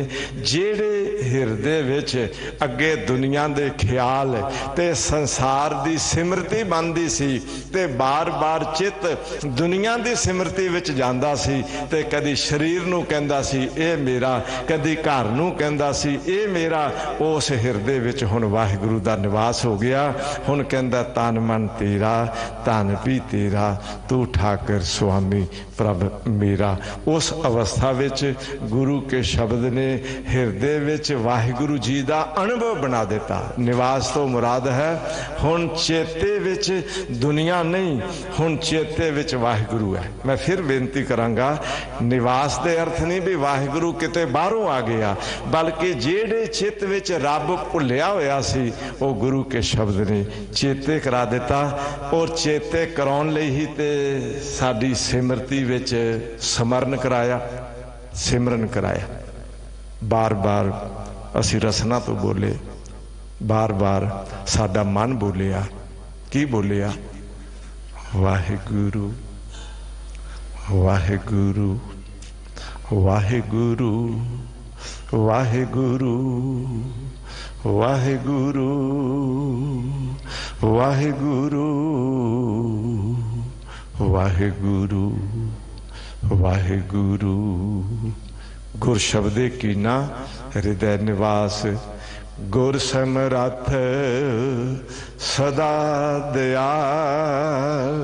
जेड़े हिरदे विच अगे दुनिया दे ख्याल ते संसार दी सिमरती बनदी सी ते बार बार चित दुनिया दी सिमरती विच जांदा सी। ते कदी शरीर नूं कहंदा सी ये मेरा, कदी घर नूं कहंदा सी ये मेरा। उस हिरदे विच हुण वाहिगुरू दा निवास हो गया। हुण कहंदा तन मन तेरा, धन भी तेरा, तू ठाकर स्वामी प्रभ मेरा। उस अवस्था विच गुरु के शब्द ने हिरदे विच वाहिगुरु जी का अनुभव बना देता। निवास तो मुराद है हुण चेते विच दुनिया नहीं, हुण चेते विच वाहिगुरु है। मैं फिर बेनती करांगा, निवास दे अर्थ नहीं भी वाहिगुरु किते बाहरों आ गया, बल्कि जेड़े चित विच रब भुलिया होया सी वो गुरु के शब्द ने चेते करा देता। और चेते कराउण लई ही ते साडी सिमरती विच समरण कराया, सिमरन कराया। बार बार असी रसना तो बोले, बार बार साडा मन बोलिया। की बोलिया? वाहिगुरु वाहिगुरु वाहिगुरु वाहिगुरु वाहिगुरु वाहिगुरु वाहिगुरु वाहिगुरु। गुर शब्दे कीना हृदय निवास, गुर समरथ सदा दयाल।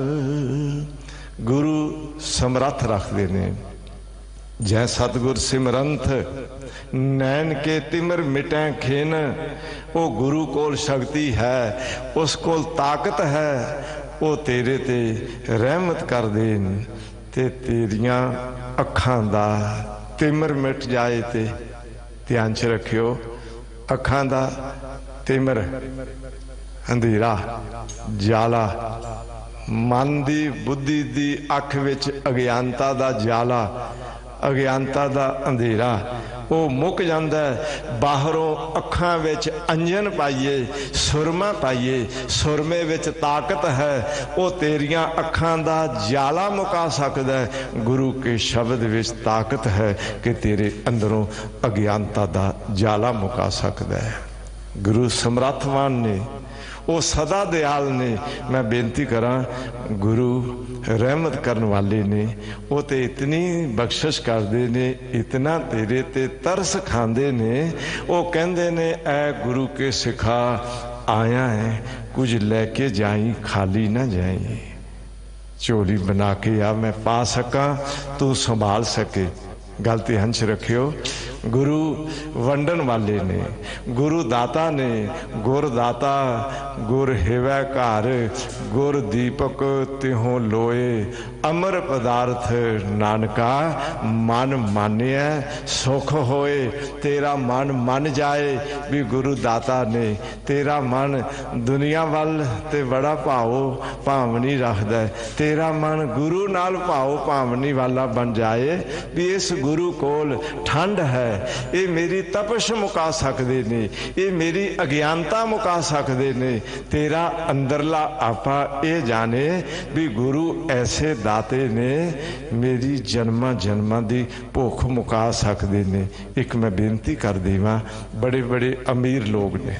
गुरु समरथ रखते ने, जै सतगुर सिमरंथ नैन के तिमर मिटै खिन। वो गुरु कोल शक्ति है, उस कोल ताकत है, वो तेरे ते रहमत कर देन ते तेरियां अखां दा तिमर मिट जाए। ते ध्यान च रखियो, अखां दा तिमर अंधेरा जाला, मन दी बुद्धि दी अख विच अज्ञानता दा जाला, अज्ञानता दा अंधेरा वो मुक जांदा है। बाहरों अखां विच अंजन पाइए, सुरमा पाइए, सुरमे विच ताकत है, वो तेरियां अखां दा जाला मुका सकदा है। गुरु के शब्द विच ताकत है कि तेरे अंदरों अज्ञानता दा जाला मुका सकदा है। गुरु समर्थवान ने, वो सदा दयाल ने। मैं बेनती करा, गुरु रहमत करने वाले ने, वो तो इतनी बख्शिश करते ने, इतना तेरे ते तरस खांदे ने। वो कहंदे ने ऐ गुरु के सिखा आया है, कुछ लेके जाई खाली ना जाई। झोली बना के आ मैं पा सका, तू संभाल सके। गलती हंच रखियो, गुरु वंडन वाले ने, गुरु दाता ने। गुर दाता गुर हिवै घर, गुर दीपक तिहों लोए। अमर पदार्थ नानका मन मानिया सुख होए। तेरा मन मन जाए भी गुरु दाता ने, तेरा मन दुनिया वाल ते बड़ा भावनी रखदा है, तेरा मन गुरु नाल भावनी वाला बन जाए भी इस गुरु कोल ठंड है, ये मेरी तपश मुका सकते ने, ये मेरी अज्ञानता मुका सकते ने। तेरा अंदरला आपा ये जाने भी गुरु ऐसे दाते ने मेरी जन्मा जन्मा दी भुख मुका सकते ने। एक मैं बेनती कर देवां, बड़े बड़े अमीर लोग ने,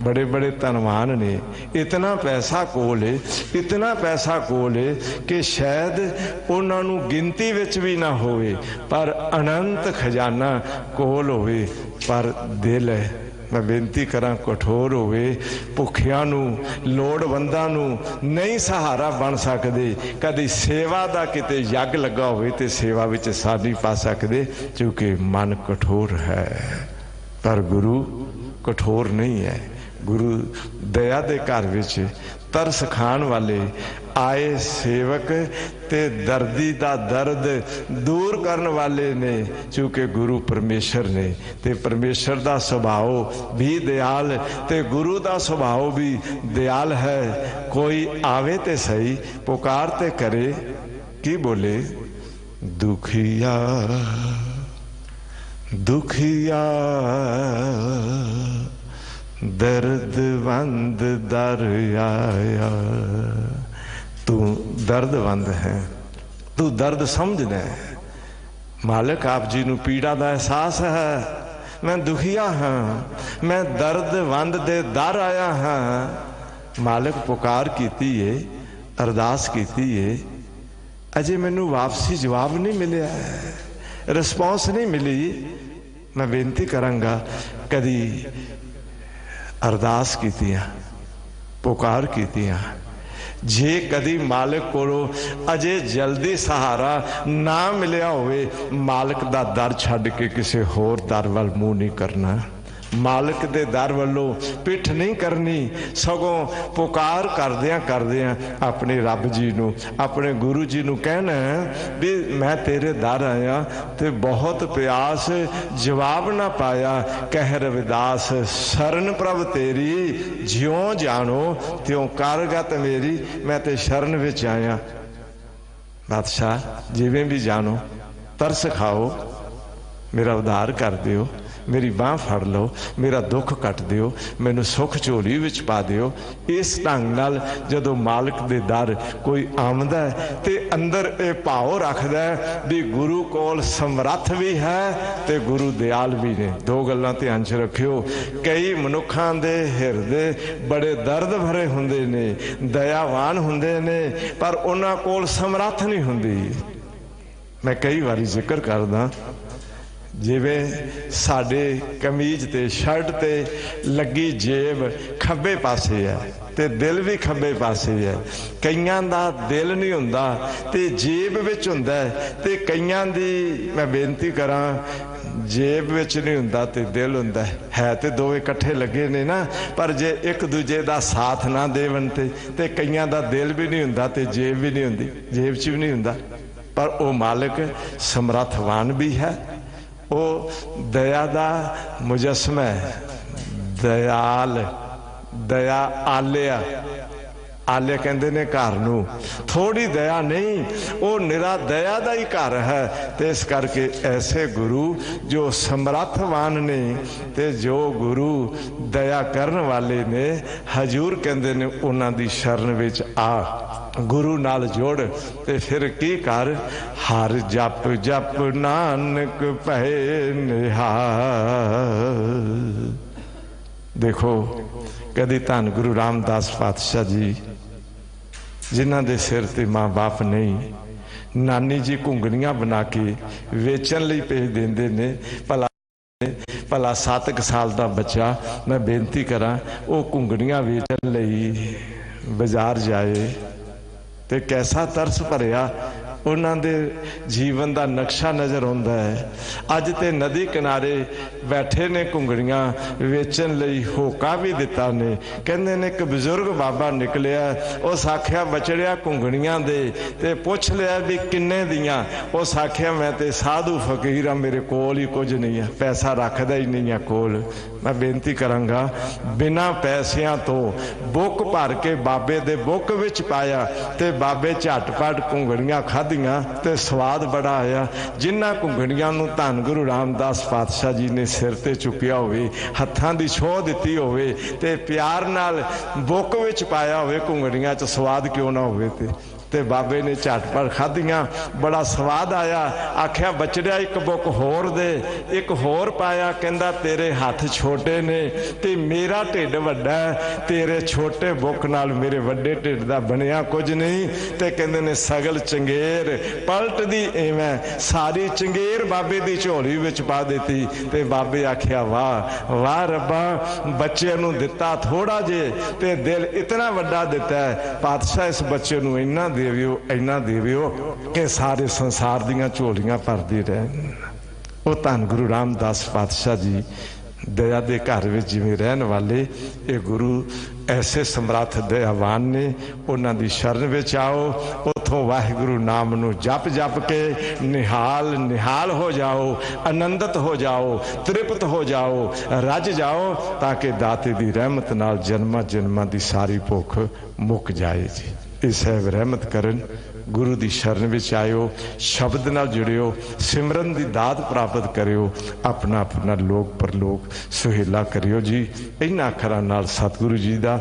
बड़े बड़े धनवान ने, इतना पैसा कोल है, इतना पैसा कोल है कि शायद उन्होंने गिनती विच भी ना होवे, पर अनंत खजाना कोल होवे, पर दिल है मैं बेनती करा कठोर होवे, भुखियां नूं लोड़वंदां नूं नहीं सहारा बन सकते। कदी सेवा दा किते यग लगा होवे ते सेवा विच साथ नहीं पा सकते, क्योंकि मन कठोर है। पर गुरु कठोर नहीं है। गुरु दया दे घर विच तरस खान वाले आए सेवक ते दर्दी दा दर्द दूर करने वाले ने, क्योंकि गुरु परमेश्वर ने ते परमेश्वर दा सुभाव भी दयाल ते गुरु दा सुभाव भी दयाल है। कोई आवे ते सही, पुकार ते करे की बोले, दुखिया दुखिया दर्दवंद दर आया। तू दर्दवंद है, तू दर्द समझदा है। मालिक आप जी नूं पीड़ा दा एहसास है। मैं दुखिया हाँ, मैं दर्दवंद दे दर आया हाँ। मालिक पुकार कीती है, अरदास कीती है, अजे मैनू वापसी जवाब नहीं मिलिया, रिस्पॉन्स नहीं मिली। मैं बेनती करांगा, कदी अरदास कीतियां, पुकार कीतियां, जे कदी मालिक कोलों अजे जल्दी सहारा ना मिलिया होवे, मालिक दा दर छड्ड के किसी होर दर वाल मूँह नहीं करना। मालिक दे दर वालों पिठ नहीं करनी, सगों पुकार करदियां अपने रब जी नूं, अपने गुरु जी नूं कहना भी मैं तेरे दर आया ते बहुत प्यास जवाब ना पाया। कह रविदास शरण प्रभ तेरी, ज्यों जानो त्यों करगत मेरी। मैं ते शरण विच आया बादशाह, जिवें भी जानो तरस खाओ, मेरा उद्धार कर दिओ, मेरी बाँह फड़ लो, मेरा दुख कट दिओ, मैनू सुख झोली विच पा दिओ। इस ढंग नाल जदों मालिक दे दर कोई आमदा है ते अंदर ये भाव रखदा है भी गुरु कोल समर्थ भी है ते गुरु दयाल भी ने। दो गल्लां ध्यान च रखियो। कई मनुखां दे हिरदे बड़े दर्द भरे हुंदे ने, दयावान हुंदे ने, पर उन्हां कोल समर्थ नहीं हुंदी। मैं कई वारी जिक्र करदा, जिवें साडे कमीज ते शर्ट ते लगी जेब खब्बे पासे है ते दिल भी खब्बे पासे है। कईयां दा दिल नहीं हुंदा ते जेब विच हुंदा है, ते कईयां दी मैं बेनती करां जेब विच नहीं हुंदा ते दिल हुंदा है ते दोवें इकट्ठे लगे ने ना, पर जे एक दूजे दा साथ ना देवन ते कईयां दा दिल भी नहीं हुंदा ते जेब भी नहीं हुंदी, जेब च भी नहीं हुंदा। पर वो मालिक समर्थवान भी है, वो दया दा मुजस्मा है, दयाल, दया आलिया, आलिया कहते ने घर नूं, थोड़ी दया नहीं, वो निरा दया दा ही घर है। तो इस करके ऐसे गुरु जो समर्थवान ने ते जो गुरु दया करन वाले ने, हजूर कहते ने उन्हां दी शरण विच आ, गुरु नाल जोड़ ते फिर की कर, हर जप जप नानक भय निहाल। देखो कदी धन गुरु रामदास पातशाह जी, जिन्हां दे सिर ते माँ बाप नहीं, नानी जी घुंगड़ियां बना के वेचन लई भेज देंदे ने। भला 7 साल का बच्चा, मैं बेनती करा, वो घुंगड़ियां वेचन लई बाजार जाए ते कैसा तरस भरिया ਉਹਨਾਂ ਦੇ ਜੀਵਨ ਦਾ ਨਕਸ਼ਾ ਨਜ਼ਰ ਆਉਂਦਾ ਹੈ। ਅੱਜ ਤੇ ਨਦੀ ਕਿਨਾਰੇ ਬੈਠੇ ਨੇ ਘੁੰਗੜੀਆਂ ਵੇਚਣ ਲਈ ਹੋਕਾ ਵੀ ਦਿੱਤਾ ਨੇ। ਕਹਿੰਦੇ ਨੇ ਇੱਕ ਬਜ਼ੁਰਗ ਬਾਬਾ ਨਿਕਲਿਆ, ਉਸ ਆਖਿਆ ਬਚੜਿਆ ਘੁੰਗਣੀਆਂ ਦੇ, ਤੇ ਪੁੱਛ ਲਿਆ ਵੀ ਕਿੰਨੇ ਦੀਆਂ। ਉਸ ਆਖਿਆ ਮੈਂ ਤੇ ਸਾਧੂ ਫਕੀਰ ਆ, ਮੇਰੇ ਕੋਲ ਹੀ ਕੁਝ ਨਹੀਂ ਹੈ, ਪੈਸਾ ਰੱਖਦਾ ਹੀ ਨਹੀਂ ਆ ਕੋਲ। ਮੈਂ ਬੇਨਤੀ ਕਰਾਂਗਾ ਬਿਨਾਂ ਪੈਸਿਆਂ ਤੋਂ ਬੁੱਕ ਭਰ ਕੇ ਬਾਬੇ ਦੇ ਬੁੱਕ ਵਿੱਚ ਪਾਇਆ ਤੇ ਬਾਬੇ ਝਟਪਟ ਘੁੰਗਣੀਆਂ ਖਾਧੀਆਂ ਤੇ ਸਵਾਦ ਬੜਾ ਆਇਆ। ਜਿਨ੍ਹਾਂ ਘੁੰਗਣੀਆਂ ਨੂੰ ਧੰਨ ਗੁਰੂ ਰਾਮਦਾਸ ਪਾਤਸ਼ਾਹ ਜੀ ਨੇ ਸਿਰ ਤੇ ਚੁੱਕਿਆ ਹੋਵੇ, ਹੱਥਾਂ ਦੀ ਛੋਹ ਦਿੱਤੀ ਹੋਵੇ ਤੇ ਪਿਆਰ ਨਾਲ ਬੁੱਕ ਵਿੱਚ ਪਾਇਆ ਹੋਵੇ, ਘੁੰਗਣੀਆਂ 'ਚ ਸਵਾਦ ਕਿਉਂ ਨਾ ਹੋਵੇ। ਤੇ ਬਾਬੇ ਨੇ ਝਟਪਟ ਖਾਧੀਆਂ, ਬੜਾ ਸਵਾਦ ਆਇਆ। ਆਖਿਆ ਬਚੜਿਆ ਇੱਕ ਬੁੱਕ ਹੋਰ ਦੇ। ਇੱਕ ਹੋਰ ਪਾਇਆ, ਕਹਿੰਦਾ ਤੇਰੇ ਹੱਥ ਛੋਟੇ ਨੇ ਤੇ ਮੇਰਾ ਢਿੱਡ ਵੱਡਾ, ਤੇਰੇ ਛੋਟੇ ਬੁੱਕ ਨਾਲ ਮੇਰੇ ਵੱਡੇ ਢਿੱਡ ਦਾ ਬਣਿਆ ਕੁਝ ਨਹੀਂ। ਤੇ ਕਹਿੰਦੇ ਨੇ ਸਗਲ ਚੰਗੇਰ ਪਲਟਦੀ ਐਵੇਂ, ਸਾਰੀ ਚੰਗੇਰ ਬਾਬੇ ਦੀ ਝੋਲੀ ਵਿੱਚ ਪਾ ਦਿੱਤੀ। ਤੇ ਬਾਬੇ ਆਖਿਆ ਵਾਹ ਵਾਹ ਰੱਬਾ, ਬੱਚੇ ਨੂੰ ਦਿੱਤਾ ਥੋੜਾ ਜੇ ਤੇ ਦਿਲ ਇਤਨਾ ਵੱਡਾ ਦਿੱਤਾ ਹੈ। ਪਾਤਸ਼ਾਹ ਇਸ ਬੱਚੇ ਨੂੰ ਇੰਨਾ ਦੇਵਿਓ, ਇੰਨਾ ਦੇਵਿਓ ਕਿ ਸਾਰੇ ਸੰਸਾਰ ਦੀਆਂ ਝੋਲੀਆਂ ਭਰਦੇ ਰਹਿਣ। ਉਹ ਧੰਨ ਗੁਰੂ ਰਾਮਦਾਸ ਪਾਤਸ਼ਾਹ ਜੀ ਦਇਆ ਦੇ ਘਰ ਵਿੱਚ ਜਿਵੇਂ ਰਹਿਣ ਵਾਲੇ ਇਹ ਗੁਰੂ ਐਸੇ ਸਮਰੱਥ ਦਇਆਵਾਨ ਨੇ। ਉਹਨਾਂ ਦੀ ਸ਼ਰਨ ਵਿੱਚ ਆਓ, ਉੱਥੋਂ ਵਾਹਿਗੁਰੂ ਨਾਮ ਨੂੰ ਜਪ ਜਪ ਕੇ ਨਿਹਾਲ ਨਿਹਾਲ ਹੋ ਜਾਓ, ਆਨੰਦਿਤ ਹੋ ਜਾਓ, ਤ੍ਰਿਪਤ ਹੋ ਜਾਓ, ਰੱਜ ਜਾਓ, ਤਾਂ ਕਿ ਦਾਤੇ ਦੀ ਰਹਿਮਤ ਨਾਲ ਜਨਮਾਂ ਜਨਮਾਂ ਦੀ ਸਾਰੀ ਭੁੱਖ ਮੁੱਕ ਜਾਏ ਜੀ। ਇਹ ਸਾਹਿਬ ਰਹਿਮਤ ਕਰਨ, ਗੁਰੂ ਦੀ ਸ਼ਰਨ ਵਿੱਚ ਆਇਓ, ਸ਼ਬਦ ਨਾਲ ਜੁੜਿਓ, ਸਿਮਰਨ ਦੀ ਦਾਤ ਪ੍ਰਾਪਤ ਕਰਿਓ, ਆਪਣਾ ਆਪਣਾ ਲੋਕ ਪਰਲੋਕ ਸੁਹੇਲਾ ਕਰਿਓ ਜੀ। ਇਹਨਾਂ ਅੱਖਰਾਂ ਨਾਲ ਸਤਿਗੁਰੂ ਜੀ ਦਾ,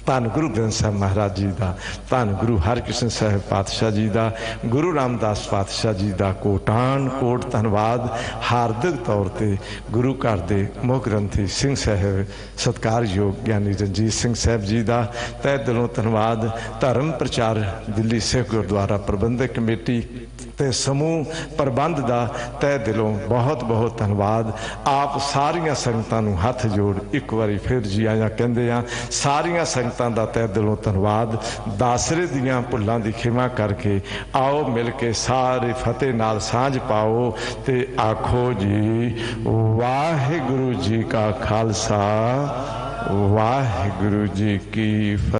ਧੰਨ ਗੁਰੂ ਗ੍ਰੰਥ ਸਾਹਿਬ ਮਹਾਰਾਜ ਜੀ ਦਾ, ਧੰਨ ਗੁਰੂ ਹਰਕ੍ਰਿਸ਼ਨ ਸਾਹਿਬ ਪਾਤਸ਼ਾਹ ਜੀ ਦਾ, ਗੁਰੂ ਰਾਮਦਾਸ ਪਾਤਸ਼ਾਹ ਜੀ ਦਾ ਕੋਟਾਨ ਕੋਟ ਧੰਨਵਾਦ। ਹਾਰਦਿਕ ਤੌਰ ਤੇ ਗੁਰੂ ਘਰ ਦੇ ਮੁੱਖ ਗ੍ਰੰਥੀ ਸਿੰਘ ਸਾਹਿਬ ਸਤਿਕਾਰਯੋਗ ਗਿਆਨੀ ਰਣਜੀਤ ਸਿੰਘ ਸਾਹਿਬ ਜੀ ਦਾ ਤਹਿ ਦਿਲੋਂ ਧੰਨਵਾਦ। ਧਰਮ ਪ੍ਰਚਾਰ ਦਿੱਲੀ ਸਿੱਖ ਗੁਰਦੁਆਰਾ ਪ੍ਰਬੰਧਕ ਕਮੇਟੀ ਤੇ ਸਮੂਹ ਪ੍ਰਬੰਧ ਦਾ ਤਹਿ ਦਿਲੋਂ ਬਹੁਤ ਬਹੁਤ ਧੰਨਵਾਦ। ਆਪ ਸਾਰੀਆਂ ਸੰਗਤਾਂ ਨੂੰ ਹੱਥ ਜੋੜ ਇੱਕ ਵਾਰੀ ਫਿਰ ਜੀ ਆਇਆਂ ਕਹਿੰਦੇ ਆ। ਸਾਰੀਆਂ ਸੰਗਤਾਂ ਦਾ ਤਹਿ ਦਿਲੋਂ ਧੰਨਵਾਦ। ਦਾਸਰੇ ਦੀਆਂ ਭੁੱਲਾਂ ਦੀ ਖਿਮਾ ਕਰਕੇ ਆਓ ਮਿਲ ਕੇ ਸਾਰੇ ਫਤਿਹ ਨਾਲ ਸਾਂਝ ਪਾਓ ਤੇ ਆਖੋ ਜੀ ਵਾਹਿਗੁਰੂ ਜੀ ਕਾ ਖਾਲਸਾ, ਵਾਹਿਗੁਰੂ ਜੀ ਕੀ ਫਤਿਹ।